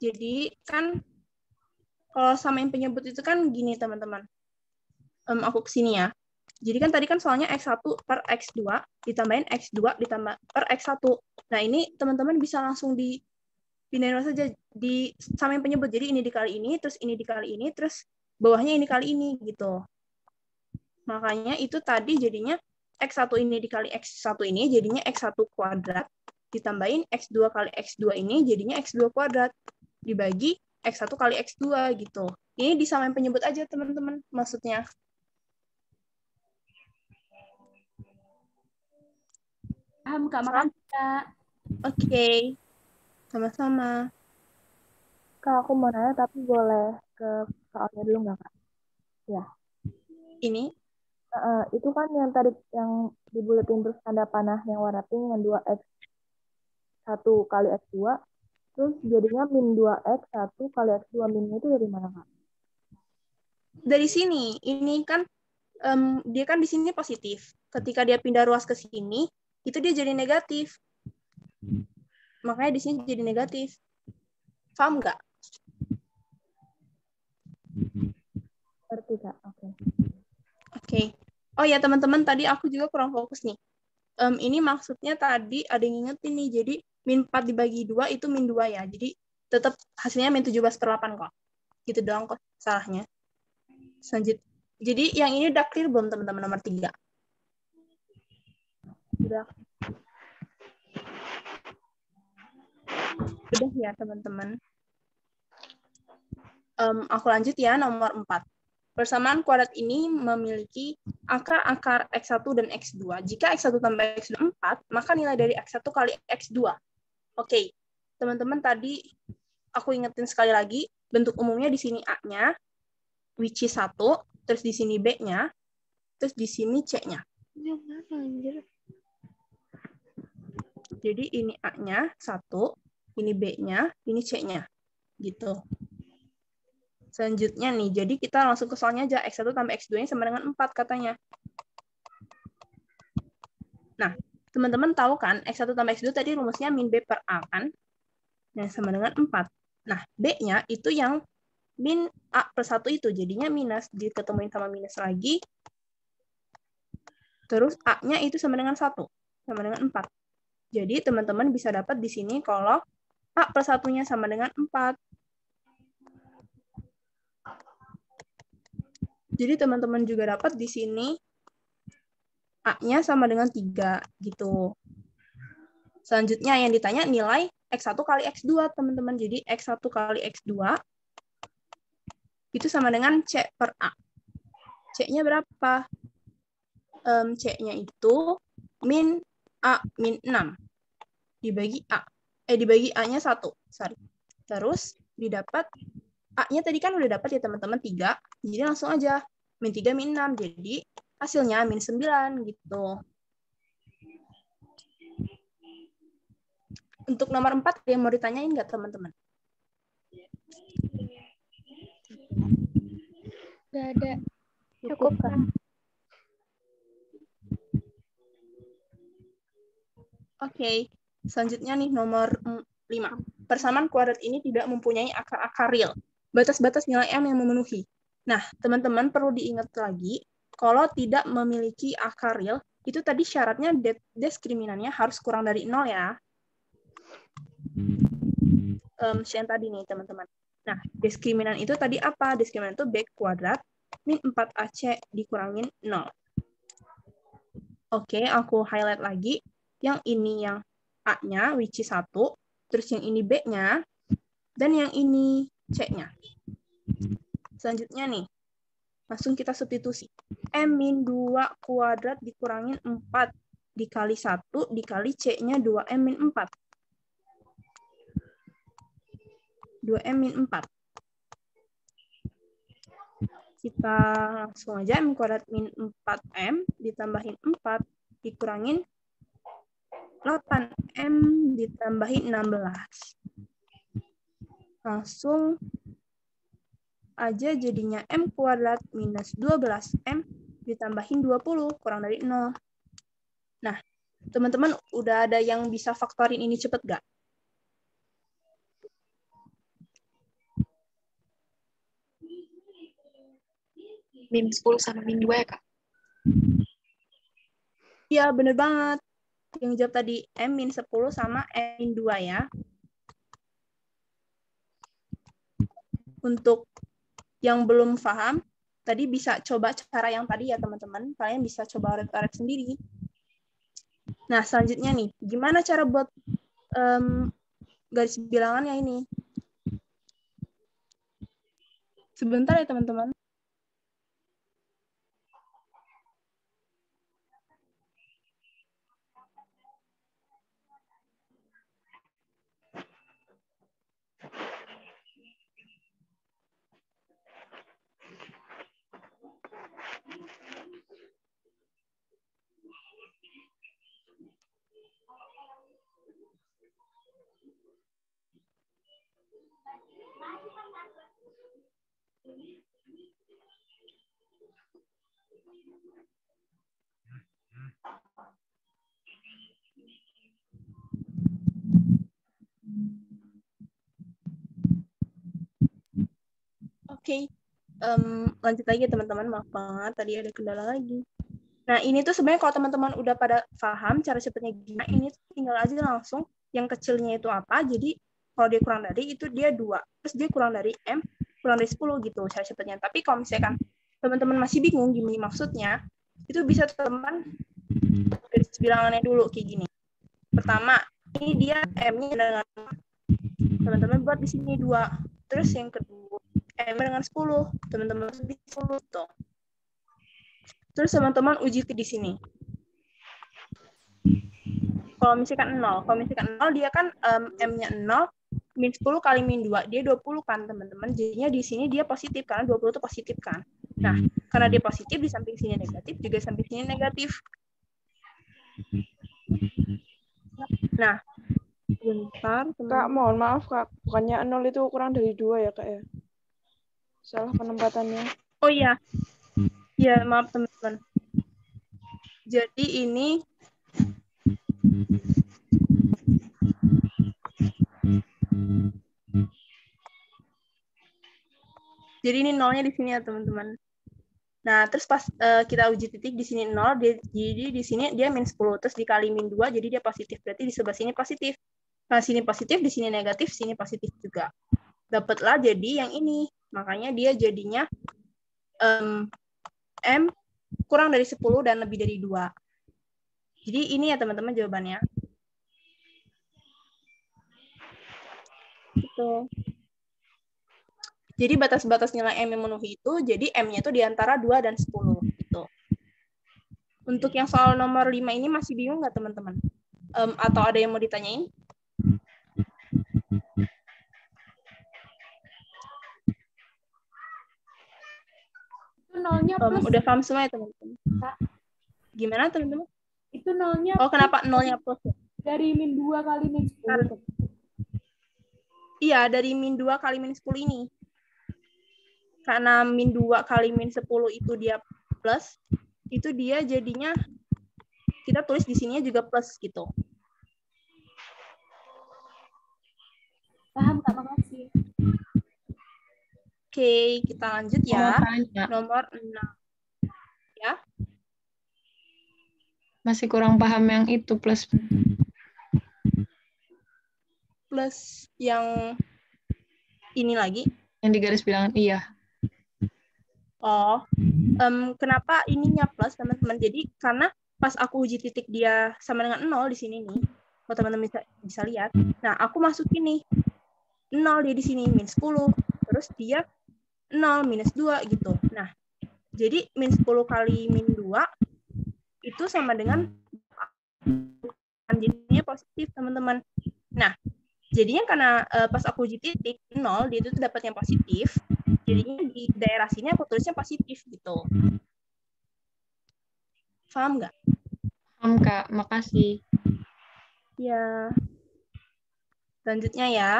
Jadi kan kalau samain penyebut itu kan gini teman-teman. Aku kesini ya. Jadi kan tadi kan soalnya X1 per X2 ditambahin X2 ditambah per X1. Nah ini teman-teman bisa langsung dipindahin saja disamain penyebut. Jadi ini dikali ini, terus ini dikali ini, terus bawahnya ini kali ini gitu. Makanya itu tadi jadinya X1 ini dikali X1 ini jadinya X1 kuadrat, ditambahin X2 kali X2 ini jadinya X2 kuadrat, dibagi X1 kali X2 gitu. Ini disamain penyebut aja teman-teman maksudnya. Paham Kak, makasih Kak. Oke. Sama-sama. Kak, aku mau nanya tapi boleh ke soalnya dulu nggak, Kak? Ya. Ini Itu kan yang tadi yang dibuletin terus tanda panah yang warna pink yang 2x1 kali x2, terus jadinya min 2x 1 kali x2 minnya itu dari mana, Kak? dari sini, ini kan dia kan di sini positif. Ketika dia pindah ruas ke sini, itu dia jadi negatif. Makanya di sini jadi negatif. Paham nggak? Ngerti, Kak. Oke. Oke. Oh ya teman-teman, tadi aku juga kurang fokus nih. Ini maksudnya tadi ada yang ngingetin nih, jadi min 4 dibagi 2 itu min 2 ya. Jadi tetap hasilnya min 17/8 kok. Gitu doang kok salahnya. Selanjutnya. Jadi yang ini udah clear belum teman-teman nomor 3? Udah. Udah ya teman-teman. Aku lanjut ya nomor 4. Persamaan kuadrat ini memiliki akar-akar X1 dan X2. Jika X1 tambah X2 4, maka nilai dari X1 kali X2. Oke, teman-teman tadi aku ingetin sekali lagi, bentuk umumnya di sini A-nya, which is 1, terus di sini B-nya, terus di sini C-nya. Jadi ini A-nya 1, ini B-nya, ini C-nya. Gitu. Selanjutnya nih, jadi kita langsung ke soalnya aja. X1 tambah X2-nya sama dengan 4 katanya. Nah, teman-teman tahu kan, X1 tambah X2 tadi rumusnya min B per A kan? Yang sama dengan 4. Nah, B-nya itu yang min A per 1 itu. Jadinya minus, diketemuin sama minus lagi. Terus A-nya itu sama dengan 1. Sama dengan 4. Jadi, teman-teman bisa dapat di sini kalau A per 1-nya sama dengan 4. Jadi teman-teman juga dapat di sini A-nya sama dengan 3 gitu. Selanjutnya yang ditanya nilai X1 kali X2 teman-teman. Jadi X1 kali X2 itu sama dengan C per A. C-nya berapa? C-nya itu min A min 6 dibagi A. Dibagi A-nya 1. Sorry. Terus didapat A-nya tadi kan udah dapat ya teman-teman 3. Jadi langsung aja min 3 min 6. Jadi hasilnya min 9 gitu. Untuk nomor 4 ada yang mau ditanyain nggak teman-teman? Nggak ada. Cukup, Kak. Oke. Selanjutnya nih nomor 5. Persamaan kuadrat ini tidak mempunyai akar-akar real. Batas-batas nilai M yang memenuhi. Nah, teman-teman perlu diingat lagi, kalau tidak memiliki akar real, itu tadi syaratnya diskriminannya harus kurang dari 0 ya. Yang tadi nih, teman-teman. Nah, diskriminan itu tadi apa? Diskriminan itu B kuadrat min 4AC dikurangin 0. Oke, aku highlight lagi. Yang ini yang A-nya, which is 1, terus yang ini B-nya, dan yang ini C-nya. Selanjutnya nih, langsung kita substitusi. M-2 kuadrat dikurangin 4 dikali 1 dikali C-nya 2M-4. 2M-4. Kita langsung aja M kuadrat min 4M ditambahin 4 dikurangin 8M ditambahin 16. Langsung aja jadinya M kuadrat minus 12M ditambahin 20, kurang dari 0. Nah, teman-teman udah ada yang bisa faktorin ini cepet gak? Min 10 sama min 2 ya, Kak? Iya, bener banget. Yang jawab tadi M min 10 sama M min 2 ya. Untuk yang belum paham, tadi bisa coba cara yang tadi ya teman-teman. Kalian bisa coba orek-orek sendiri. Nah, selanjutnya nih, gimana cara buat garis bilangannya ini? Sebentar ya teman-teman. Oke, lanjut lagi ya teman-teman. Maaf banget, tadi ada kendala lagi. Nah, ini tuh sebenarnya kalau teman-teman udah pada paham cara cepatnya gimana, ini tuh tinggal aja langsung yang kecilnya itu apa. Jadi, kalau dia kurang dari, itu dia 2. Terus dia kurang dari M, kurang dari 10 gitu cara cepatnya. Tapi kalau misalkan teman-teman masih bingung gini maksudnya, itu bisa teman garis bilangannya dulu kayak gini. Pertama, ini dia M-nya dengan teman-teman buat di sini 2. Terus yang kedua, M dengan 10. Teman-teman di 10 tuh. Terus teman-teman uji ke di sini. Kalau misalkan 0. Kalau misalkan 0 dia kan M-nya 0, min 10 kali min 2. Dia 20 kan teman-teman. Jadinya di sini dia positif karena 20 itu positif kan. Nah, karena dia positif di samping sini negatif, juga di samping sini negatif. Nah, bentar. Kak, mohon maaf Kak. Bukannya 0 itu kurang dari 2 ya Kak ya? Salah penempatannya. Oh iya. Ya, maaf teman-teman. Jadi ini nolnya di sini ya teman-teman. Nah, terus pas kita uji titik di sini 0, jadi di sini dia min 10, terus dikali min 2, jadi dia positif. Berarti di sebelah sini positif. Nah, sini positif, di sini negatif, sini positif juga. Dapatlah jadi yang ini. Makanya dia jadinya M kurang dari 10 dan lebih dari 2. Jadi ini ya teman-teman jawabannya. Gitu. Jadi batas-batas nilai M yang memenuhi itu, jadi M-nya itu di antara 2 dan 10. Gitu. Untuk yang soal nomor 5 ini masih bingung nggak teman-teman? Atau ada yang mau ditanyain? Itu nolnya plus. Udah paham semua ya teman-teman? Kak. Gimana teman-teman? Itu nolnya Oh, kenapa nolnya plus? Dari min 2 kali min 10. Iya, dari min 2 kali min 10 ini. Karena min 2 kali min 10 itu dia plus, itu dia jadinya, kita tulis di sininya juga plus gitu. Paham Kak, makasih. Oke, kita lanjut ya. Nomor 6. Ya. Masih kurang paham yang itu plus. Plus yang ini lagi. Yang di garis bilangan, iya. Oh, kenapa ininya plus teman-teman? Jadi karena pas aku uji titik dia sama dengan 0 di sini nih, kalau teman-teman bisa lihat. Nah, aku masukin nih 0 dia di sini min 10, terus dia 0 minus 2 gitu. Nah, jadi min 10 kali min 2 itu sama dengan jadinya positif teman-teman. Nah, jadinya karena pas aku uji titik 0 dia itu dapat yang positif. Jadinya di daerah sini aku tulisnya positif gitu. Paham nggak? Paham Kak, makasih. Ya. Selanjutnya ya.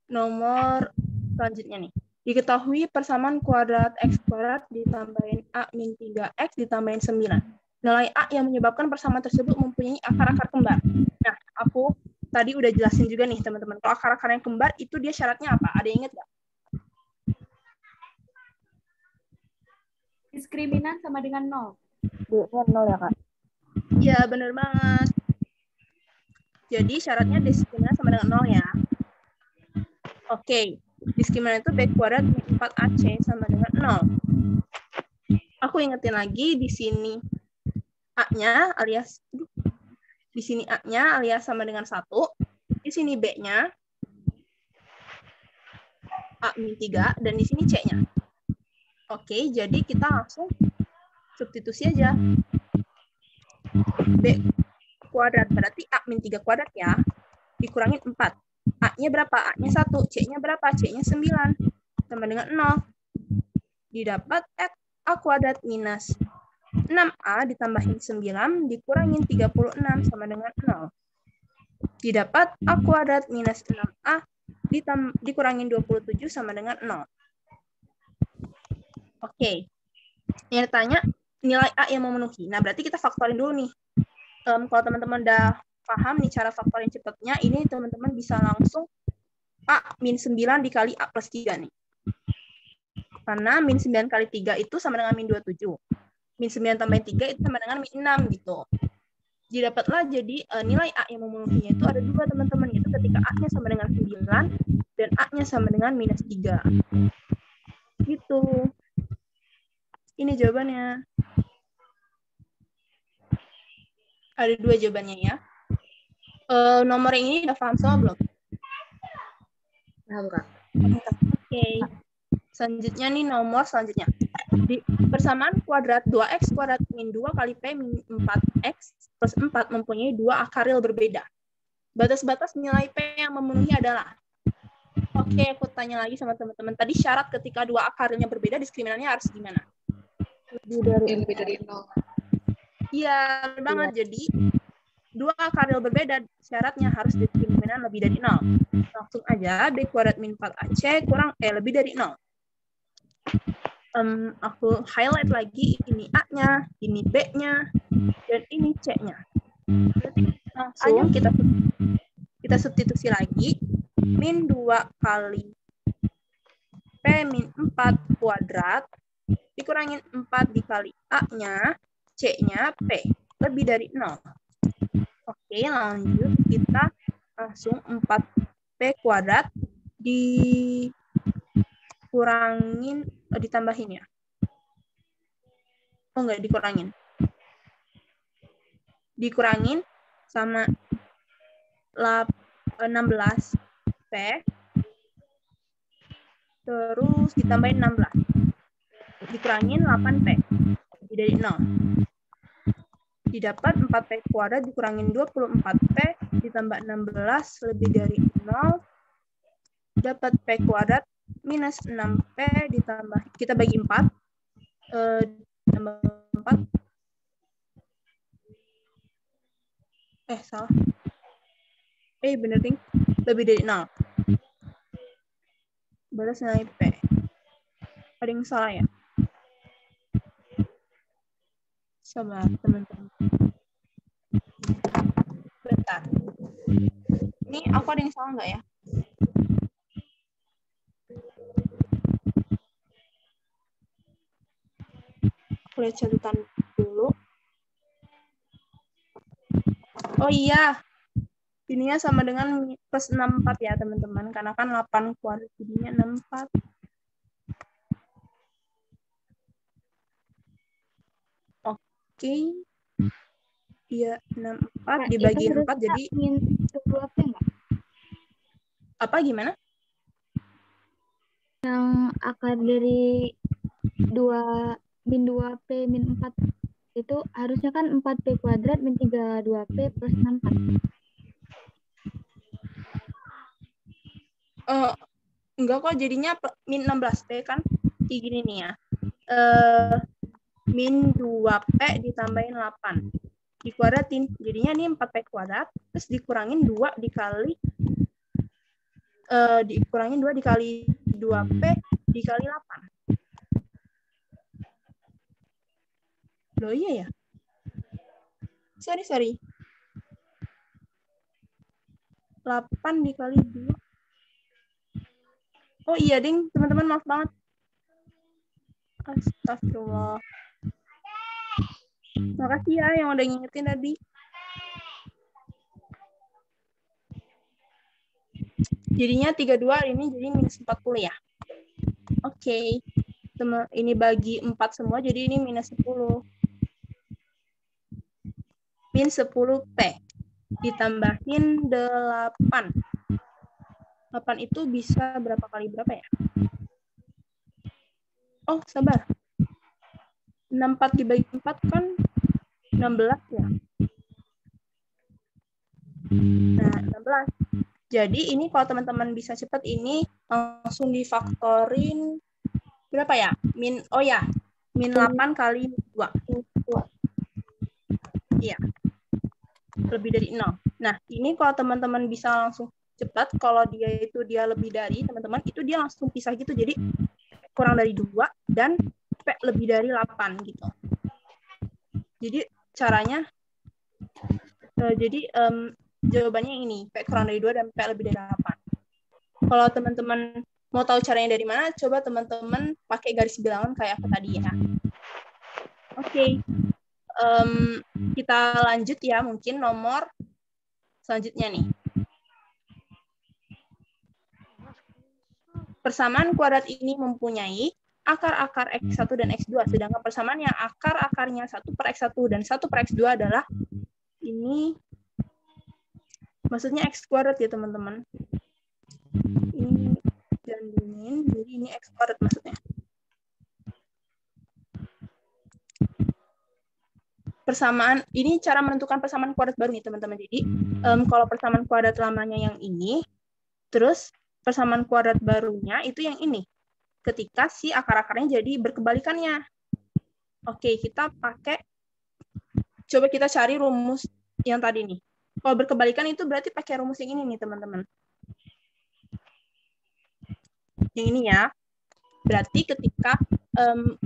Nomor selanjutnya nih. Diketahui persamaan kuadrat X kuadrat ditambahin A min 3X ditambahin 9. Nilai A yang menyebabkan persamaan tersebut mempunyai akar-akar kembar. Nah, aku tadi udah jelasin juga nih teman-teman. Kalau akar-akar yang kembar itu dia syaratnya apa? Ada yang ingat nggak? Diskriminan sama dengan 0. D-nya 0 ya Kak? Iya, benar banget. Jadi syaratnya diskriminan sama dengan 0 ya. Oke. Diskriminan itu B kuadrat min 4AC sama dengan 0. Aku ingetin lagi di sini A-nya alias di sini A-nya alias sama dengan 1, di sini B-nya A-3 dan di sini C-nya. Oke, jadi kita langsung substitusi aja. B kuadrat berarti A-3 kuadrat ya. Dikurangin 4. A-nya berapa? A-nya 1. C-nya berapa? C-nya 9. Sama dengan 0. Didapat A kuadrat minus 6A ditambahin 9 dikurangin 36 sama dengan 0. Didapat A kuadrat minus 6A dikurangin 27 sama dengan 0. Oke. Yang ditanya nilai A yang memenuhi. Nah, berarti kita faktorin dulu nih. Kalau teman-teman udah paham nih cara faktorin cepatnya, ini teman-teman bisa langsung A-9 dikali A plus 3 nih. Karena min 9 kali 3 itu sama dengan min 27. Min 9 tambahin 3 itu sama dengan min 6 gitu. Didapatlah jadi nilai A yang memenuhinya itu ada 2 teman-teman, yaitu ketika A-nya sama dengan 9 dan A-nya sama dengan minus 3. Gitu. Ini jawabannya. Ada 2 jawabannya ya. Nomor yang ini udah paham semua belum? Paham, Kak. Oke. Selanjutnya nih nomor selanjutnya. Di persamaan kuadrat 2x kuadrat min 2 kali P min 4x plus 4 mempunyai 2 akar real berbeda. Batas-batas nilai P yang memenuhi adalah. Oke, aku tanya lagi sama teman-teman. Tadi syarat ketika 2 akar realnya berbeda, diskriminannya harus gimana? Lebih dari 0. Iya, benar banget. Jadi 2 akar real berbeda, syaratnya harus diskriminan lebih dari 0. Langsung aja, B kuadrat min 4AC kurang lebih dari 0. Aku highlight lagi, ini A-nya, ini B-nya, dan ini C-nya. Langsung kita substitusi lagi. Min 2 kali P min 4 kuadrat dikurangin 4 dikali A-nya, C-nya, P. Lebih dari 0. Oke, lanjut. Kita langsung 4P kuadrat dikurangin, ditambahin ya. Oh, enggak dikurangin. Dikurangin sama 16P. Terus ditambahin 16. Dikurangin 8P. Lebih dari 0. Didapat 4P kuadrat dikurangin 24P ditambah 16 lebih dari 0. Dapat P kuadrat minus 6P ditambah, kita bagi 4. Tambah 4. Salah. Bener ding. Lebih dari 0. Balas nilai P. Ada yang salah ya? Sabar, teman-teman. Bentar. Ini aku ada yang salah nggak ya? Aku lihat catatan dulu. Oh iya. Ininya sama dengan plus 64 ya, teman-teman. Karena kan 8 kuadrat, jadinya 64. Oke. Iya, 64 dibagi 4 jadi min 2P enggak? Apa gimana? Yang akar dari min 2P min 4 itu harusnya kan 4P kuadrat min 32P plus 64. Enggak kok, jadinya min 16P kan. Kayak gini nih ya. Min 2P ditambahin 8. Dikuadratin. Jadinya ini 4P kuadrat. Terus dikurangin 2 dikali dikurangin 2 dikali 2P dikali 8. Loh iya ya? Sorry. 8 dikali 2. Oh iya, ding. Teman-teman, maaf banget. Astagfirullah. Makasih ya yang udah ngingetin tadi. Jadinya 32 ini jadi minus 40 ya. Oke. ini bagi 4 semua, jadi ini minus 10. Min 10P. Ditambahin 8. 8 itu bisa berapa kali berapa ya? Oh, sabar. 64 dibagi 4 kan 16 ya? Nah, 16. Jadi ini kalau teman-teman bisa cepat, ini langsung difaktorin berapa ya? Min 8 kali 2. Iya. Lebih dari 0. Nah, ini kalau teman-teman bisa langsung cepat, kalau dia lebih dari, teman-teman, itu dia langsung pisah gitu. Jadi kurang dari 2 dan P lebih dari 8 gitu. Jadi caranya jawabannya ini, P kurang dari 2 dan P lebih dari 8. Kalau teman-teman mau tahu caranya dari mana, coba teman-teman pakai garis bilangan kayak aku tadi ya. Oke. Kita lanjut ya, mungkin nomor selanjutnya nih. Persamaan kuadrat ini mempunyai akar-akar X1 dan X2, sedangkan persamaan yang akar-akarnya 1 per X1 dan 1 per X2 adalah ini, maksudnya X kuadrat ya teman-teman. Ini jandungin, jadi ini X kuadrat maksudnya. Persamaan, ini cara menentukan persamaan kuadrat baru nih teman-teman. Jadi kalau persamaan kuadrat lamanya yang ini, terus persamaan kuadrat barunya itu yang ini. Ketika si akar-akarnya jadi berkebalikannya. Oke, kita pakai, coba kita cari rumus yang tadi nih. Kalau berkebalikan itu berarti pakai rumus yang ini nih teman-teman. Yang ini ya. Berarti ketika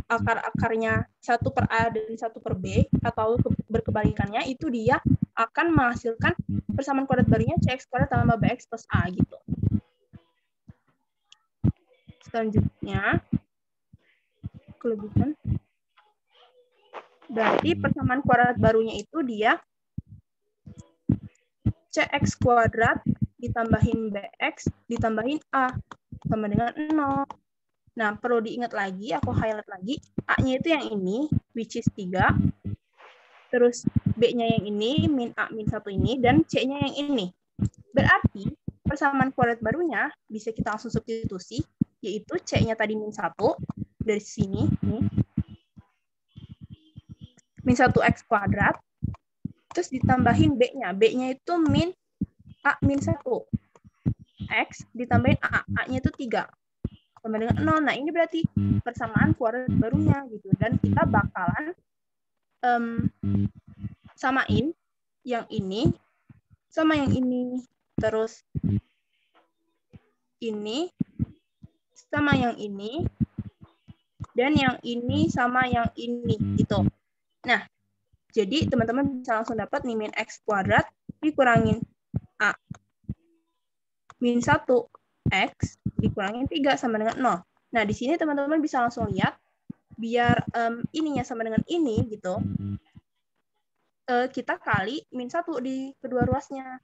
akar-akarnya 1 per A dan 1 per B, atau berkebalikannya, itu dia akan menghasilkan persamaan kuadrat barunya CX kuadrat tambah BX plus A gitu. Selanjutnya, kelebihan. Berarti persamaan kuadrat barunya itu dia CX kuadrat ditambahin BX ditambahin A sama dengan 0. Nah, perlu diingat lagi, aku highlight lagi, A-nya itu yang ini, which is 3, terus B-nya yang ini, min A, min 1 ini, dan C-nya yang ini. Berarti, persamaan kuadrat barunya bisa kita langsung substitusi, yaitu C-nya tadi min 1, dari sini, nih, min 1X kuadrat, terus ditambahin B-nya. B-nya itu min A, min 1. X ditambahin A, A-nya itu 3. Sama dengan 0. Nah, ini berarti persamaan kuadrat barunya gitu. Dan kita bakalan samain yang ini sama yang ini. Terus ini sama yang ini. Dan yang ini sama yang ini gitu. Nah, jadi teman-teman bisa langsung dapat nih min X kuadrat dikurangin A min 1X dikurangin 3 sama dengan 0. Nah, di sini teman-teman bisa langsung lihat, biar ininya sama dengan ini, gitu, kita kali min 1 di kedua ruasnya.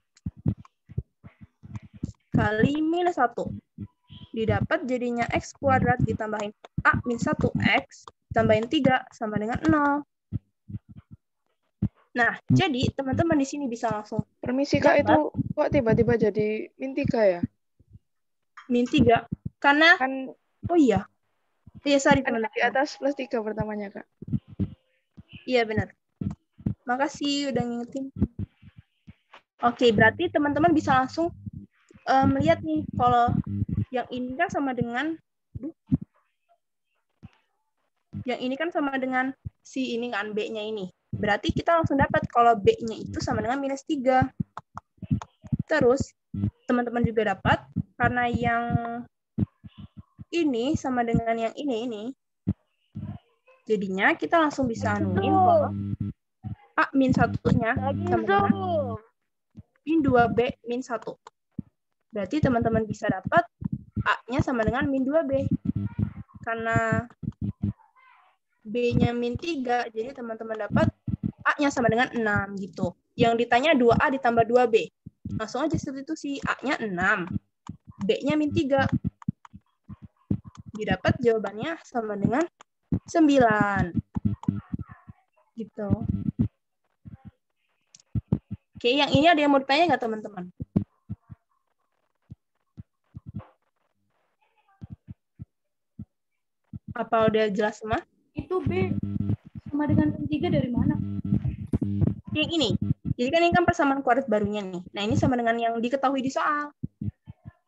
Kali minus 1. Didapat jadinya X kuadrat ditambahin A min 1X, tambahin 3 sama dengan 0. Nah, jadi teman-teman di sini bisa langsung. Permisi Kak, itu kok tiba-tiba jadi min 3 ya? Min 3. Karena, Kan, oh iya. Iya, sorry kan teman-teman. di atas plus 3 pertamanya Kak. Iya, benar. Makasih udah ngingetin. Oke, berarti teman-teman bisa langsung melihat nih, kalau yang ini kan sama dengan, yang ini kan sama dengan si ini kan, B-nya ini. Berarti kita langsung dapat kalau B-nya itu sama dengan minus 3. Terus, teman-teman juga dapat, karena yang ini sama dengan yang ini. Jadinya kita langsung bisa anuin bahwa A min 1-nya sama dengan min 2B min 1. Berarti teman-teman bisa dapat A-nya sama dengan min 2B. Karena B-nya min 3, jadi teman-teman dapat A-nya sama dengan 6 gitu. Yang ditanya 2A ditambah 2B. Langsung aja substitusi, A-nya 6. B-nya min 3. Didapat jawabannya sama dengan 9. Gitu. Oke, yang ini ada yang mau ditanya nggak teman-teman? Apa udah jelas semua? Itu B sama dengan min 3 dari mana? Yang ini. Jadi kan ini kan persamaan kuadrat barunya nih. Nah, ini sama dengan yang diketahui di soal.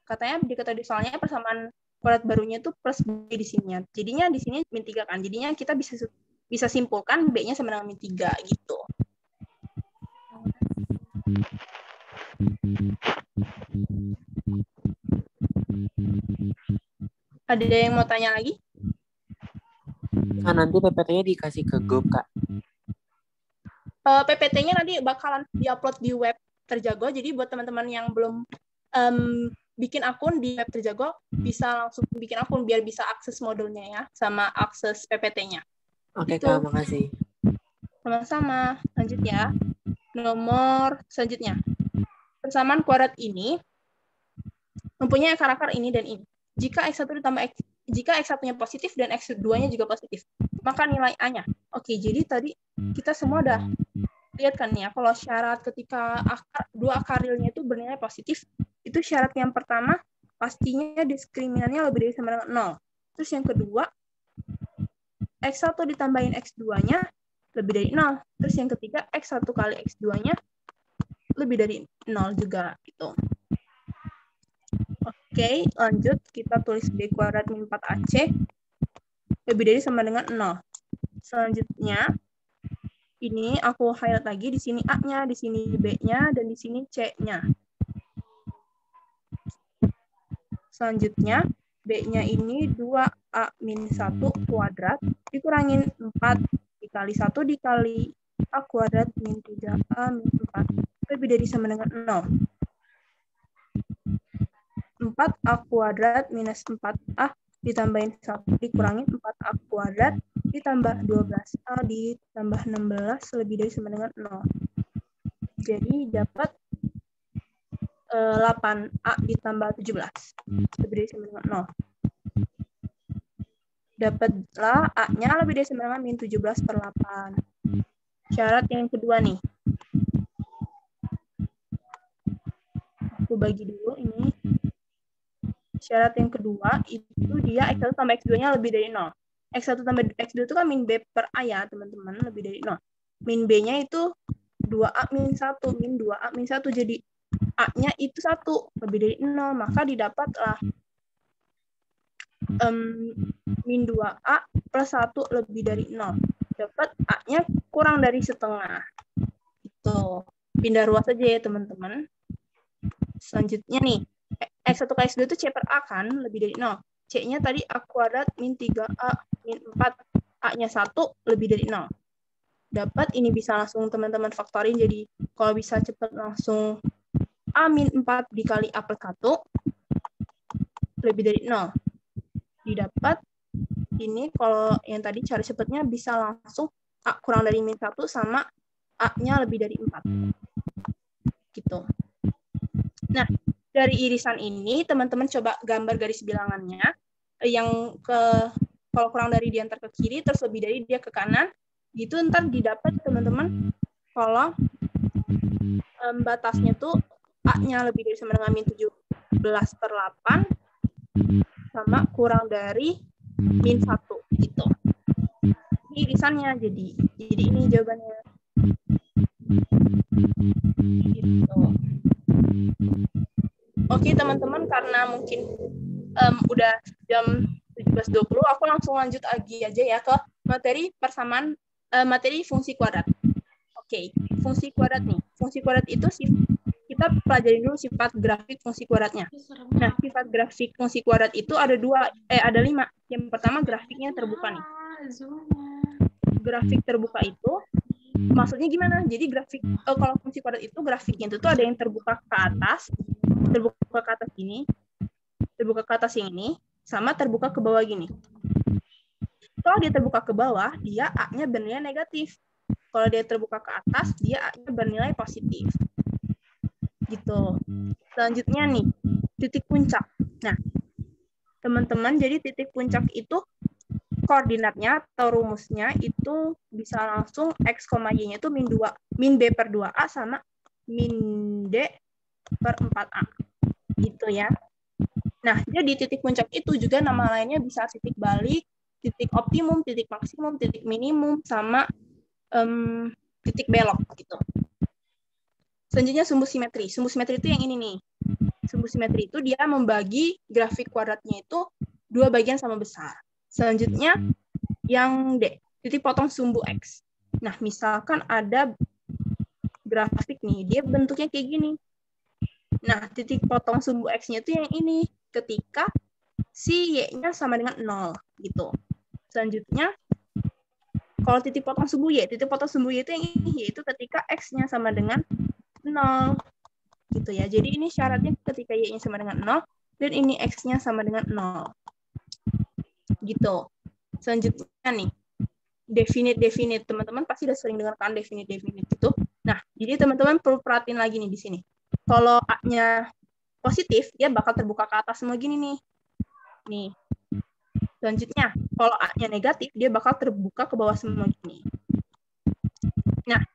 Katanya diketahui di soalnya persamaan kuadrat barunya itu plus B di sininya. Jadinya di sini min 3 kan. Jadinya kita bisa simpulkan B-nya sama dengan min 3 gitu. Ada yang mau tanya lagi? Kan nanti PPT-nya dikasih ke grup, Kak. PPT-nya nanti bakalan diupload di web Terjago. Jadi buat teman-teman yang belum bikin akun di web Terjago, bisa langsung bikin akun biar bisa akses modulnya ya, sama akses PPT-nya. Oke, Gitu. Kak, makasih. Sama-sama. Lanjut ya. Nomor selanjutnya. Persamaan kuadrat ini mempunyai akar-akar ini dan ini. Jika X1 ditambah X, jika X1-nya positif dan X2-nya juga positif, maka nilai A-nya. Oke, jadi tadi kita semua udah lihat kan ya, kalau syarat ketika dua akar realnya itu bernilai positif, itu syarat yang pertama, pastinya diskriminannya lebih dari sama dengan 0. Terus yang kedua, X1 ditambahin X2-nya lebih dari 0. Terus yang ketiga, X1 kali X2-nya lebih dari 0 juga. Gitu. Oke, lanjut. Kita tulis B kuadrat min 4AC lebih dari sama dengan 0. Selanjutnya, ini aku highlight lagi. Di sini A-nya, di sini B-nya, dan di sini C-nya. Selanjutnya, B-nya ini 2A min 1 kuadrat dikurangin 4 dikali 1 dikali A kuadrat min 3A min 4 lebih dari sama dengan 0. 4A kuadrat minus 4A ditambahin 1 dikurangin 4A kuadrat ditambah 12A ditambah 16 lebih dari sama dengan 0. Jadi dapat 8A ditambah 17 lebih dari sama dengan 0. Dapatlah A-nya lebih dari sama dengan min 17 per 8. Syarat yang kedua nih. Aku bagi dulu ini. Syarat yang kedua itu dia X1 tambah X2-nya lebih dari 0. X1 tambah X2 itu kan min B per A ya, teman-teman, lebih dari 0. Min B-nya itu 2A min 1, min 2A min 1. Jadi A-nya itu 1, lebih dari 0. Maka didapatlah min 2A plus 1 lebih dari 0. Dapat A-nya kurang dari setengah. Itu. Pindah ruas aja ya, teman-teman. Selanjutnya nih. X1 kali X2 itu C per A kan, lebih dari 0. C-nya tadi A kuadrat min 3A min 4. A-nya 1 lebih dari 0. Dapat, ini bisa langsung teman-teman faktorin. Jadi, kalau bisa cepat langsung A min 4 dikali A plus 1 lebih dari 0. Didapat, ini kalau yang tadi cara cepatnya bisa langsung A kurang dari min 1 sama A-nya lebih dari 4. Gitu. Nah, dari irisan ini, teman-teman coba gambar garis bilangannya. Yang kalau kurang dari dia ntar ke kiri, terus lebih dari dia ke kanan. Gitu ntar didapat, teman-teman, kalau batasnya tuh A-nya lebih dari sama dengan min 17 per 8, sama kurang dari min 1. Gitu. Ini irisannya, jadi ini jawabannya. Gitu. Oke, teman-teman, karena mungkin udah jam 17.20, aku langsung lanjut lagi aja ya ke materi persamaan materi fungsi kuadrat. Oke, fungsi kuadrat nih. Fungsi kuadrat itu kita pelajari dulu sifat grafik fungsi kuadratnya. Nah, sifat grafik fungsi kuadrat itu ada 5. Yang pertama grafiknya terbuka nih. Grafik terbuka itu maksudnya gimana? Jadi grafik kalau fungsi kuadrat itu grafiknya itu tuh ada yang terbuka ke atas, terbuka ke atas gini, terbuka ke atas yang ini, sama terbuka ke bawah gini. Kalau dia terbuka ke bawah, dia A-nya bernilai negatif. Kalau dia terbuka ke atas, dia A-nya bernilai positif. Gitu. Selanjutnya nih, titik puncak. Nah, teman-teman, jadi titik puncak itu koordinatnya atau rumusnya itu bisa langsung X, Y-nya itu min B per 2A sama min D per 4A. Gitu ya. Nah, jadi titik puncak itu juga nama lainnya bisa titik balik, titik optimum, titik maksimum, titik minimum, sama titik belok gitu. Selanjutnya sumbu simetri. Sumbu simetri itu yang ini nih. Sumbu simetri itu dia membagi grafik kuadratnya itu 2 bagian sama besar. Selanjutnya yang D, titik potong sumbu X. Nah, misalkan ada grafik nih, dia bentuknya kayak gini. Nah, titik potong sumbu X-nya itu yang ini, ketika si Y-nya sama dengan 0 gitu. Selanjutnya kalau titik potong sumbu Y itu yang ini, yaitu ketika X-nya sama dengan 0 gitu ya. Jadi ini syaratnya ketika Y-nya sama dengan 0 dan ini X-nya sama dengan 0. Gitu. Selanjutnya nih, definite. Teman-teman pasti udah sering dengar kan definite gitu. Nah, jadi teman-teman perlu perhatiin lagi nih di sini. Kalau A-nya positif, dia bakal terbuka ke atas semua gini nih. Nih. Selanjutnya, kalau A-nya negatif, dia bakal terbuka ke bawah semua gini. Nah,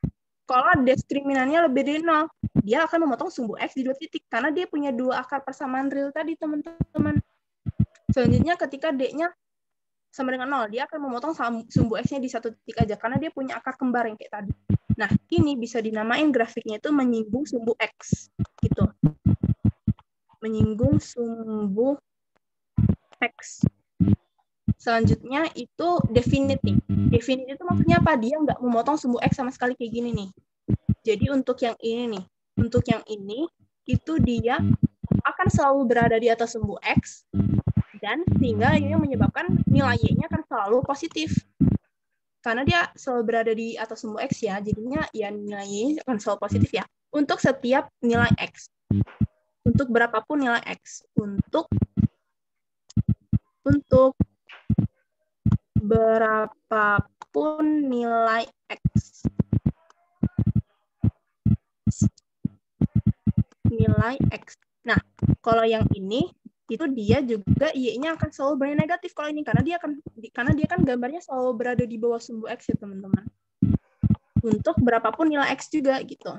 kalau diskriminannya lebih dari 0, dia akan memotong sumbu X di 2 titik, karena dia punya 2 akar persamaan real tadi, teman-teman. Selanjutnya, ketika D-nya sama dengan 0, dia akan memotong sumbu X-nya di 1 titik aja, karena dia punya akar kembar yang kayak tadi. Nah, ini bisa dinamain grafiknya itu menyinggung sumbu X. Gitu. Menyinggung sumbu X. Selanjutnya itu definite nih. Definite itu maksudnya apa? Dia nggak memotong sumbu X sama sekali kayak gini nih. Jadi untuk yang ini nih, untuk yang ini, itu dia akan selalu berada di atas sumbu X, dan sehingga ini menyebabkan nilai Y-nya akan selalu positif. Karena dia selalu berada di atas sumbu X ya, jadinya ya nilai Y akan selalu positif ya. Untuk setiap nilai X. Untuk berapapun nilai X. Untuk berapapun nilai X. Nilai X. Nah, kalau yang ini itu dia juga Y-nya akan selalu bernilai negatif kalau ini, karena dia kan gambarnya selalu berada di bawah sumbu X ya, teman-teman. Untuk berapapun nilai X juga gitu.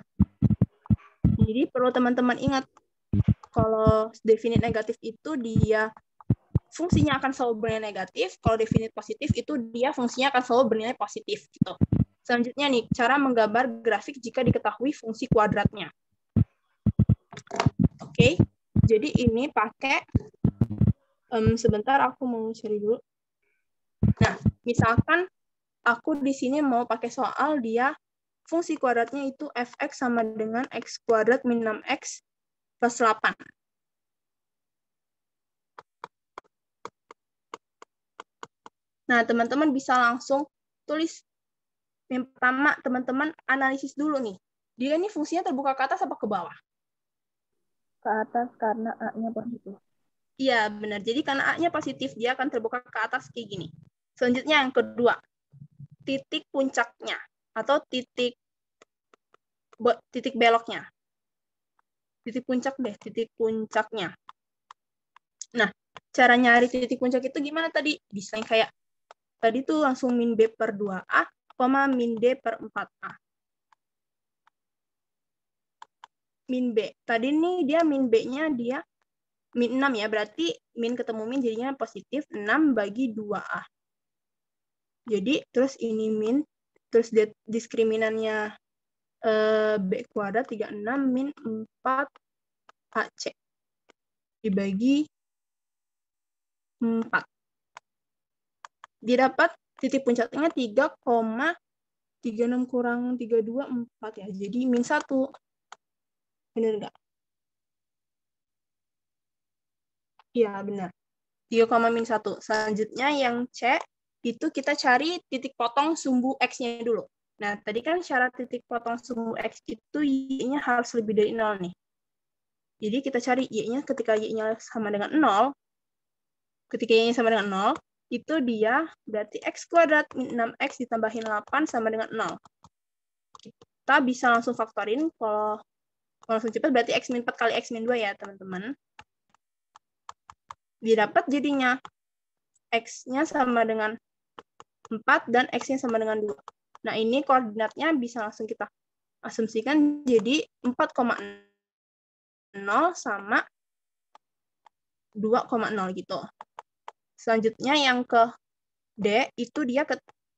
Jadi perlu teman-teman ingat, kalau definite negatif itu dia fungsinya akan selalu bernilai negatif, kalau definite positif itu dia fungsinya akan selalu bernilai positif gitu. Selanjutnya nih, cara menggambar grafik jika diketahui fungsi kuadratnya. Oke. Jadi ini pakai, sebentar aku mau cari dulu. Nah, misalkan aku di sini mau pakai soal dia fungsi kuadratnya itu fx sama dengan x kuadrat min 6x plus 8. Nah, teman-teman bisa langsung tulis. Yang pertama, teman-teman analisis dulu nih. Dia ini fungsinya terbuka ke atas apa ke bawah? Ke atas karena A-nya positif. Iya, benar. Jadi karena A-nya positif, dia akan terbuka ke atas kayak gini. Selanjutnya yang kedua, titik puncaknya atau titik beloknya. Titik puncak deh, titik puncaknya. Nah, cara nyari titik puncak itu gimana tadi? Bisa yang kayak tadi tuh langsung min B per 2A, min D per 4A. Min B. Tadi nih dia min B-nya dia min 6 ya, berarti min ketemu min jadinya positif 6 bagi 2A. Jadi, terus ini min, terus diskriminannya B kuadrat 36 min 4AC. Dibagi 4. Dia dapat titik puncaknya 3,36 kurang 32, 4 ya. Jadi min 1. Benar nggak? Iya, benar. 3,-1. Selanjutnya yang C, itu kita cari titik potong sumbu X-nya dulu. Nah, tadi kan syarat titik potong sumbu X itu Y-nya harus lebih dari 0 nih. Jadi kita cari Y-nya ketika Y-nya sama dengan 0, ketika Y-nya sama dengan 0, itu dia berarti X kuadrat min 6X ditambahin 8 sama dengan 0. Kita bisa langsung faktorin, kalau langsung cepat berarti X min 4 kali X min 2 ya, teman-teman. Didapat jadinya X-nya sama dengan 4 dan X-nya sama dengan 2. Nah, ini koordinatnya bisa langsung kita asumsikan jadi 4,0 sama 2,0 gitu. Selanjutnya yang ke D, itu dia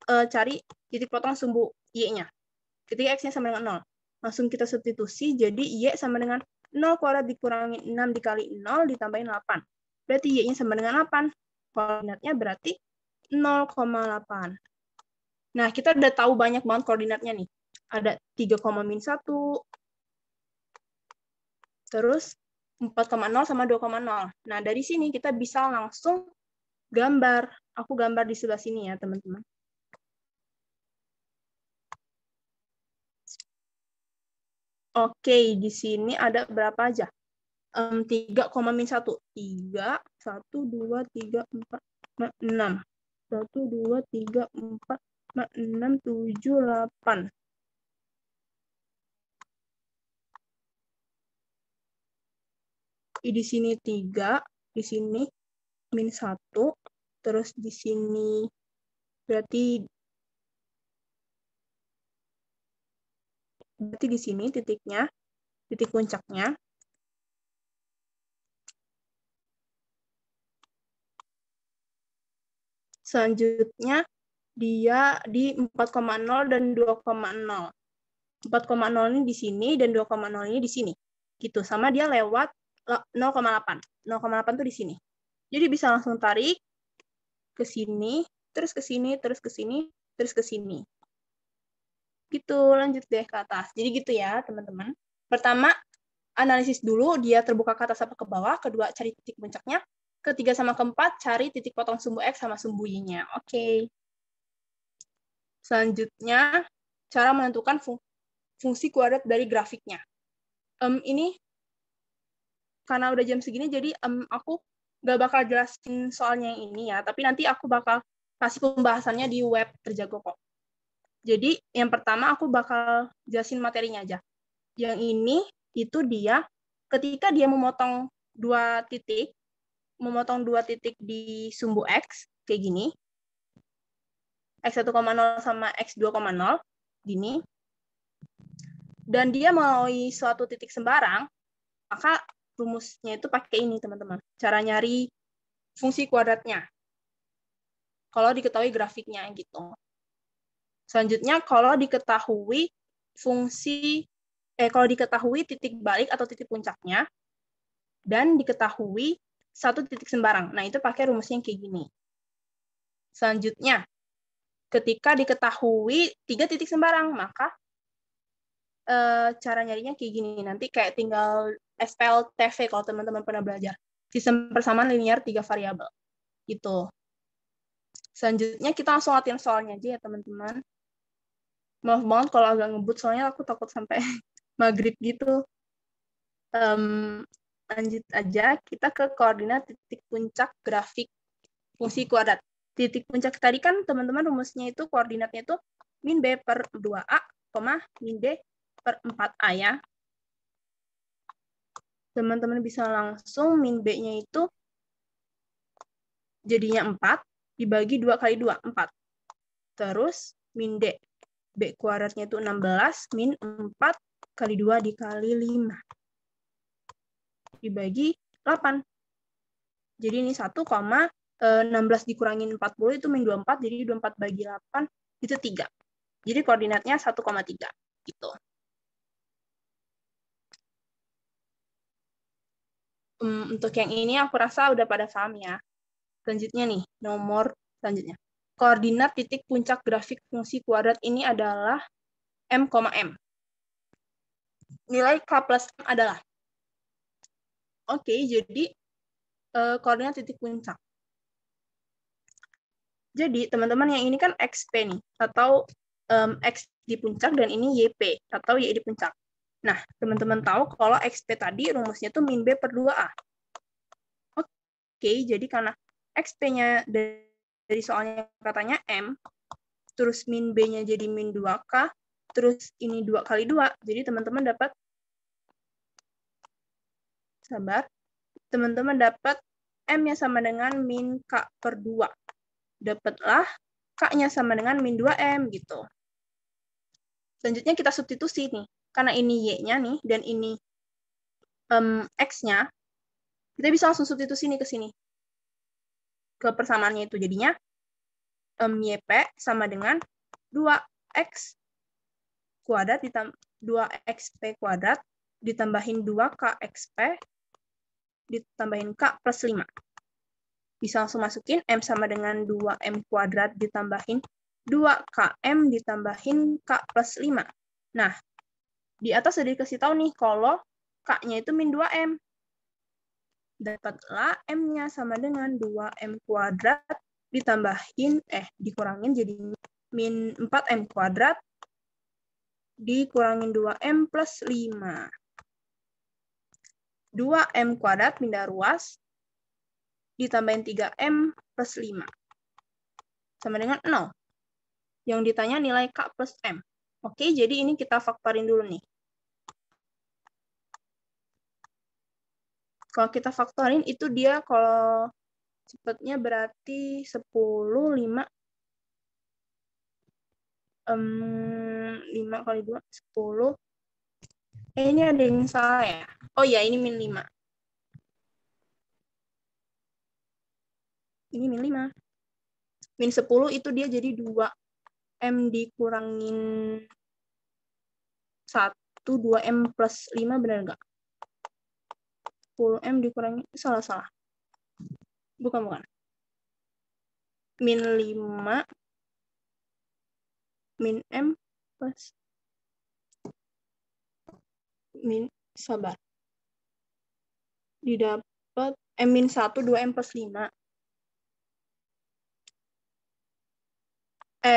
cari titik potong sumbu Y-nya. Ketika X-nya sama dengan 0. Langsung kita substitusi, jadi Y sama dengan 0 kuadrat dikurangi 6 dikali 0 ditambahin 8. Berarti Y-nya sama dengan 8. Koordinatnya berarti 0,8. Nah, kita udah tahu banyak banget koordinatnya nih. Ada 3,-1, terus 4,0 sama 2,0. Nah, dari sini kita bisa langsung gambar. Aku gambar di sebelah sini ya, teman-teman. Oke, di sini ada berapa aja? 3,-1. 3, 1, 2, 3, 4, 6. 1, 2, 3, 4, 6, 7, 8. Di sini 3, di sini -1, terus di sini berarti di sini titiknya, titik puncaknya. Selanjutnya dia di 4,0 dan 2,0. 4,0 ini di sini dan 2,0 ini di sini. Gitu, sama dia lewat 0,8. 0,8 tuh di sini. Jadi bisa langsung tarik ke sini, terus ke sini, terus ke sini, terus ke sini. Gitu, lanjut deh ke atas. Jadi gitu ya, teman-teman. Pertama, analisis dulu, dia terbuka ke atas apa ke bawah. Kedua, cari titik puncaknya. Ketiga sama keempat, cari titik potong sumbu X sama sumbu Y-nya. Oke. Selanjutnya, cara menentukan fungsi kuadrat dari grafiknya. Ini, karena udah jam segini, jadi aku nggak bakal jelasin soalnya yang ini ya, tapi nanti aku bakal kasih pembahasannya di web Terjago kok. Jadi, yang pertama aku bakal jelasin materinya aja. Yang ini, itu dia, ketika dia memotong dua titik di sumbu X, kayak gini, X1,0 sama X2,0, gini, dan dia melalui suatu titik sembarang, maka rumusnya itu pakai ini, teman-teman. Cara nyari fungsi kuadratnya. Kalau diketahui grafiknya, gitu. Selanjutnya, kalau diketahui titik balik atau titik puncaknya, dan diketahui satu titik sembarang. Nah, itu pakai rumusnya kayak gini. Selanjutnya, ketika diketahui 3 titik sembarang, maka cara nyarinya kayak gini. Nanti kayak tinggal SPLTV kalau teman-teman pernah belajar. Sistem persamaan linear 3 variabel. Gitu. Selanjutnya kita langsung latihan soalnya aja ya, teman-teman. Maaf banget kalau agak ngebut, soalnya aku takut sampai maghrib gitu. Lanjut aja, kita ke koordinat titik puncak grafik fungsi kuadrat. Titik puncak tadi kan teman-teman rumusnya itu koordinatnya itu min B per 2A, min D per 4A ya. Teman-teman bisa langsung min B-nya itu jadinya 4, dibagi 2 kali 2, 4. Terus min D, B kuadratnya itu 16, min 4 kali 2 dikali 5. Dibagi 8. Jadi ini 1,16 dikurangin 40 itu min 24, jadi 24 bagi 8 itu 3. Jadi koordinatnya 1,3 gitu. Untuk yang ini aku rasa udah pada paham ya. Selanjutnya nih, nomor selanjutnya. Koordinat titik puncak grafik fungsi kuadrat ini adalah M, M. Nilai K plus M adalah. Oke, jadi koordinat titik puncak. Jadi, teman-teman yang ini kan XP nih, atau X di puncak, dan ini YP, atau Y di puncak. Nah, teman-teman tahu kalau XP tadi rumusnya itu min B per 2A. Oke, jadi karena XP-nya dari soalnya katanya M, terus min B-nya jadi min 2K, terus ini 2 kali 2, jadi teman-teman dapat, M-nya sama dengan min K per 2. Dapatlah K-nya sama dengan min 2M gitu. Selanjutnya kita substitusi nih. Karena ini Y-nya nih, dan ini X-nya, kita bisa langsung substitusi nih ke sini. Ke persamaannya itu. Jadinya YP sama dengan 2X kuadrat ditambah 2XP kuadrat ditambahin 2KXP ditambahin K plus 5. Bisa langsung masukin M sama dengan 2M kuadrat ditambahin 2KM ditambahin K plus 5. Nah, di atas sudah dikasih tahu nih kalau K-nya itu min 2M. Dapatlah M-nya sama dengan 2M kuadrat ditambahin, dikurangin jadi min 4M kuadrat dikurangin 2M plus 5. 2M kuadrat pindah ruas ditambahin 3M plus 5. Sama dengan 0. Yang ditanya nilai K plus M. Oke, jadi ini kita faktorin dulu nih. Kalau kita faktorin, itu dia kalau cepatnya berarti 10, 5. 5 kali 2, 10. Ini ada yang salah ya? Oh ya, ini min 5. Ini min 5. Min 10 itu dia jadi 2M dikurangin 1, 2M plus 5, benar nggak? 10M dikurangin, salah. Bukan. Min 5, min M plus min, sabar. Didapat min 1, 2M plus 5.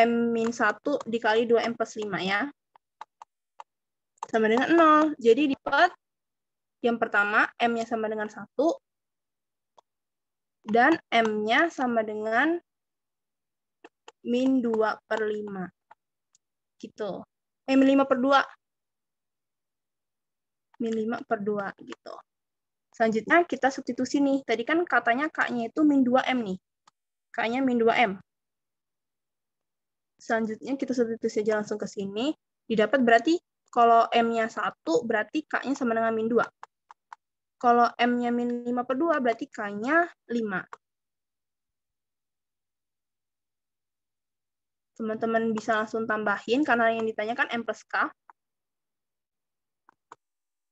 min 1 dikali 2M plus 5 ya. Sama dengan 0. Jadi dapat yang pertama, M-nya sama dengan 1. Dan M-nya sama dengan min 2 per 5. Gitu. Min 5 per 2. Min 5 per 2 gitu. Selanjutnya kita substitusi nih. Tadi kan katanya K-nya itu min 2M nih. K-nya min 2M. Selanjutnya kita substitusi aja langsung ke sini. Didapat berarti kalau M-nya 1 berarti K-nya sama dengan min 2. Kalau M-nya min 5 per 2 berarti K-nya 5. Teman-teman bisa langsung tambahin karena yang ditanyakan M plus K.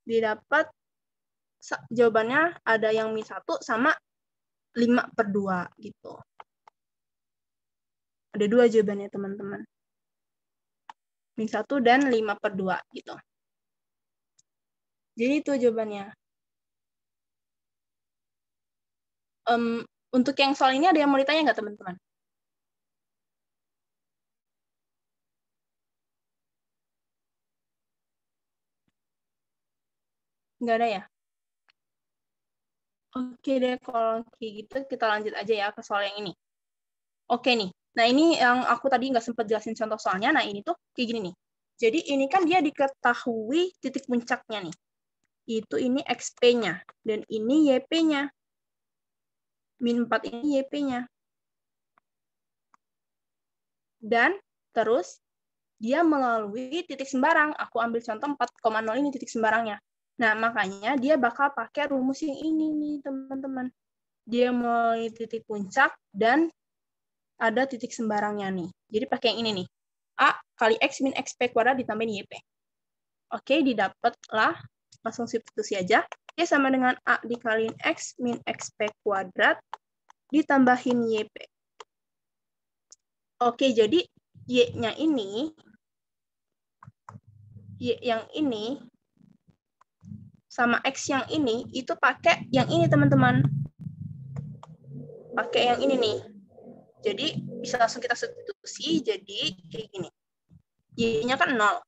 Didapat jawabannya ada yang min 1 sama 5 per 2 gitu. Ada 2 jawabannya teman-teman. Min 1 dan 5 per 2 gitu. Jadi itu jawabannya. Untuk yang soal ini ada yang mau ditanya nggak teman-teman? Nggak ada ya? Oke deh, kalau kayak gitu kita lanjut aja ya ke soal yang ini. Oke nih, nah ini yang aku tadi nggak sempat jelasin contoh soalnya, nah ini tuh kayak gini nih. Jadi ini kan dia diketahui titik puncaknya nih. Itu ini XP-nya, dan ini YP-nya. Min 4 ini YP-nya. Dan terus dia melalui titik sembarang. Aku ambil contoh 4,0 ini titik sembarangnya. Nah, makanya dia bakal pakai rumus yang ini nih, teman-teman. Dia melalui titik puncak dan ada titik sembarangnya nih. Jadi pakai yang ini nih. A kali X min XP kuadrat ditambahin YP. Oke, didapatlah. Langsung substitusi aja. Y sama dengan A dikaliin X min XP kuadrat ditambahin YP. Oke, jadi Y-nya ini, Y yang ini, sama X yang ini, itu pakai yang ini, teman-teman. Pakai yang ini nih. Jadi, bisa langsung kita substitusi, jadi kayak gini. Y-nya kan 0.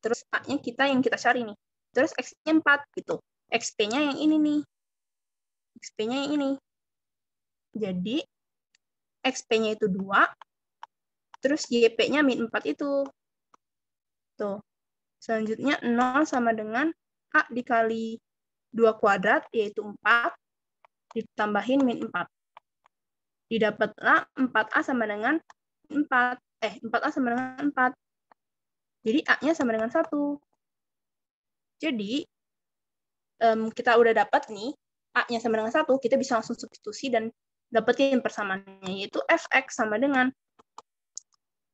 Terus A-nya yang kita cari nih. Terus X-nya 4, gitu. XP-nya yang ini nih. XP-nya yang ini. Jadi, XP-nya itu 2, terus YP-nya min 4 itu. Tuh. Selanjutnya 0 sama dengan A dikali 2 kuadrat, yaitu 4. ditambahin min 4. Didapatlah 4A sama dengan 4. 4A sama dengan 4. Jadi A-nya sama dengan 1. Jadi, kita udah dapat nih, A-nya sama dengan 1, kita bisa langsung substitusi dan dapetin persamaannya, yaitu fx sama dengan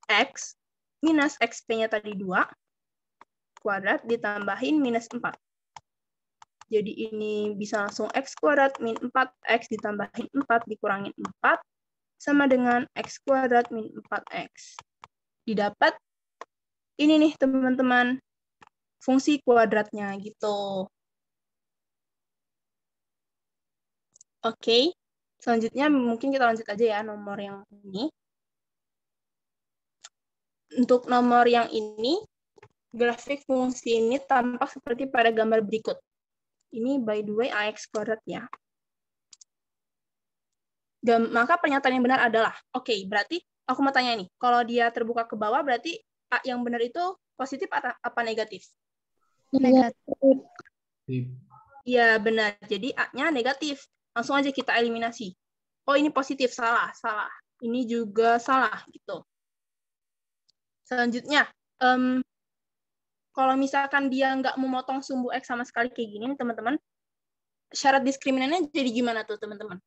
x minus xp-nya tadi 2 kuadrat ditambahin minus 4. Jadi ini bisa langsung x kuadrat min 4x ditambahin 4 dikurangin 4 sama dengan x kuadrat min 4x. Didapat ini nih teman-teman, fungsi kuadratnya gitu. Oke, selanjutnya mungkin kita lanjut aja ya nomor yang ini. Untuk nomor yang ini, grafik fungsi ini tampak seperti pada gambar berikut. Ini by the way ax kuadrat ya. Maka pernyataan yang benar adalah, oke, berarti aku mau tanya nih, kalau dia terbuka ke bawah berarti A yang benar itu positif apa negatif? Negatif. Iya, benar. Jadi A-nya negatif. Langsung aja kita eliminasi. Oh, ini positif, salah. Ini juga salah, gitu. Selanjutnya, kalau misalkan dia nggak memotong sumbu X sama sekali kayak gini, teman-teman, syarat diskriminannya jadi gimana tuh, teman-teman?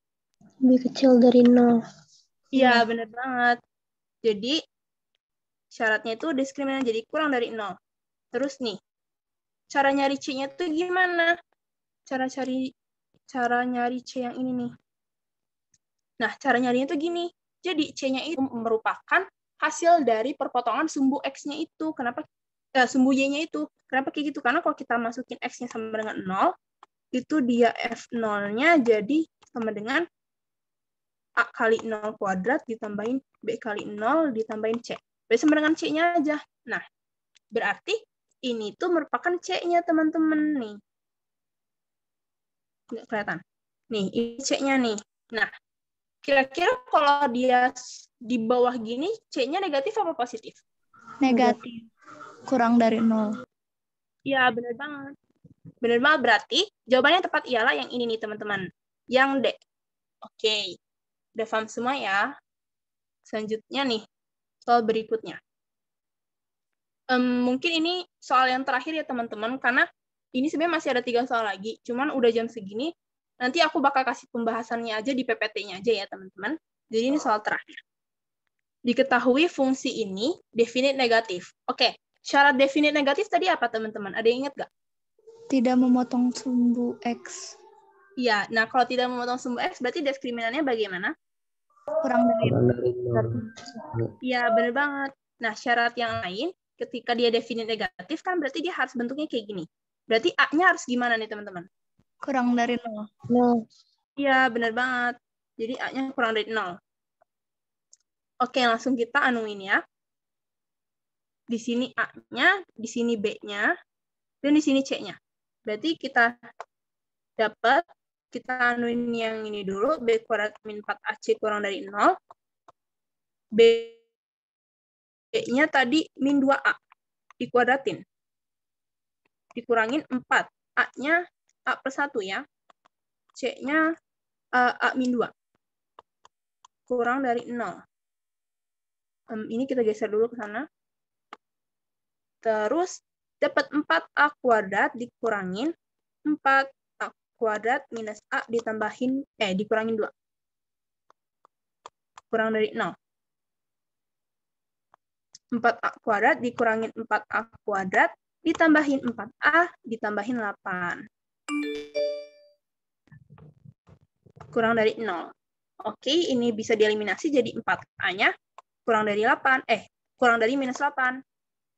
Lebih kecil dari 0. Iya, benar banget. Jadi, syaratnya itu diskriminan jadi kurang dari 0. Terus nih, cara nyari C-nya tuh gimana? Cara nyari C yang ini nih. Nah, cara nyarinya tuh gini. Jadi, C-nya itu merupakan hasil dari perpotongan sumbu X-nya itu. Kenapa? Sumbu Y-nya itu. Kenapa kayak gitu? Karena kalau kita masukin X-nya sama dengan 0, itu dia F0-nya jadi sama dengan A kali 0 kuadrat ditambahin B kali 0 ditambahin C. B sama dengan C-nya aja. Nah, berarti ini tuh merupakan C-nya, teman-teman. Nih. Nggak kelihatan. Nih, ini C-nya nih. Nah, kira-kira kalau dia di bawah gini, C-nya negatif apa positif? Negatif. Kurang dari 0. Iya, benar banget. Benar banget, berarti jawabannya tepat ialah yang ini nih, teman-teman. Yang D. Oke. Udah paham semua ya? Selanjutnya nih, soal berikutnya. Mungkin ini soal yang terakhir ya, teman-teman, karena ini sebenarnya masih ada 3 soal lagi. Cuman udah jam segini, nanti aku bakal kasih pembahasannya aja di PPT-nya aja ya, teman-teman. Jadi ini soal terakhir. Diketahui fungsi ini definite negatif. Oke, syarat definite negatif tadi apa, teman-teman? Ada yang ingat nggak? Tidak memotong sumbu X. Iya, nah kalau tidak memotong sumbu X, berarti diskriminannya bagaimana? Kurang dari 0. Iya, benar banget. Nah, syarat yang lain, ketika dia definite negatif, kan berarti dia harus bentuknya kayak gini. Berarti A-nya harus gimana nih, teman-teman? kurang dari 0. Iya, benar banget. Jadi A-nya kurang dari 0. Oke, langsung kita anuin ya. Di sini A-nya, di sini B-nya, dan di sini C-nya. Berarti kita dapat, kita anuin yang ini dulu, B kuadrat min 4AC kurang dari 0. B-nya tadi min 2A. Dikuadratin. Dikurangin 4. A-nya A plus 1 ya. C-nya A min 2. Kurang dari 0. Ini kita geser dulu ke sana. Terus dapat 4A kuadrat dikurangin 4A kuadrat minus A ditambahin, dikurangin 2. Kurang dari 0. 4A kuadrat dikurangin 4A kuadrat ditambahin 4A ditambahin 8. Kurang dari 0. Oke, ini bisa dieliminasi jadi 4A-nya kurang dari 8. Kurang dari minus 8.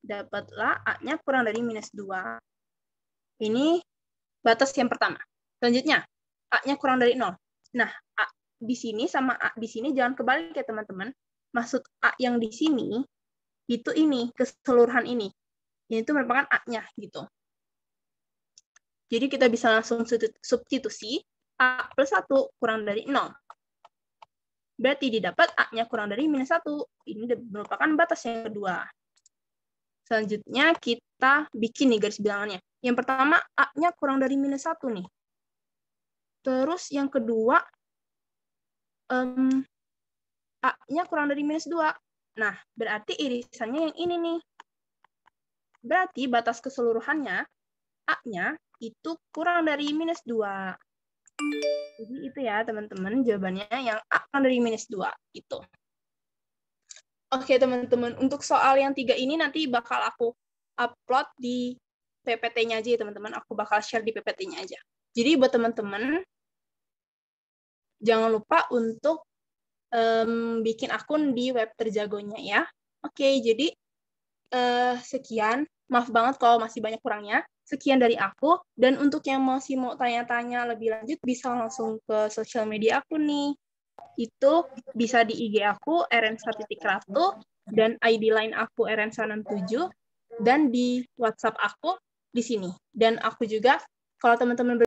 Dapatlah A-nya kurang dari minus 2. Ini batas yang pertama. Selanjutnya, A-nya kurang dari 0. Nah, A di sini sama A di sini jangan kebalik ya, teman-teman. Maksud A yang di sini, itu ini, keseluruhan ini. Ini itu merupakan A-nya, gitu. Jadi kita bisa langsung substitusi A plus 1 kurang dari 0. Berarti didapat A-nya kurang dari minus 1. Ini merupakan batas yang kedua. Selanjutnya kita bikin nih garis bilangannya. Yang pertama, A-nya kurang dari minus 1 nih. Terus yang kedua, A-nya kurang dari -2. Nah, berarti irisannya yang ini nih. Berarti batas keseluruhannya, A-nya itu kurang dari -2. Jadi itu ya teman-teman jawabannya yang A kurang dari -2 gitu. Oke teman-teman, untuk soal yang 3 ini nanti bakal aku upload di PPT-nya aja ya teman-teman. Aku bakal share di PPT-nya aja. Jadi buat teman-teman, jangan lupa untuk bikin akun di web terjagonya ya. Oke, jadi sekian. Maaf banget kalau masih banyak kurangnya. Sekian dari aku. Dan untuk yang masih mau tanya-tanya lebih lanjut, bisa langsung ke sosial media aku nih. Itu bisa di IG aku, Erensa.Ratu, dan ID line aku, Erensa67, dan di WhatsApp aku di sini. Dan aku juga, kalau teman-teman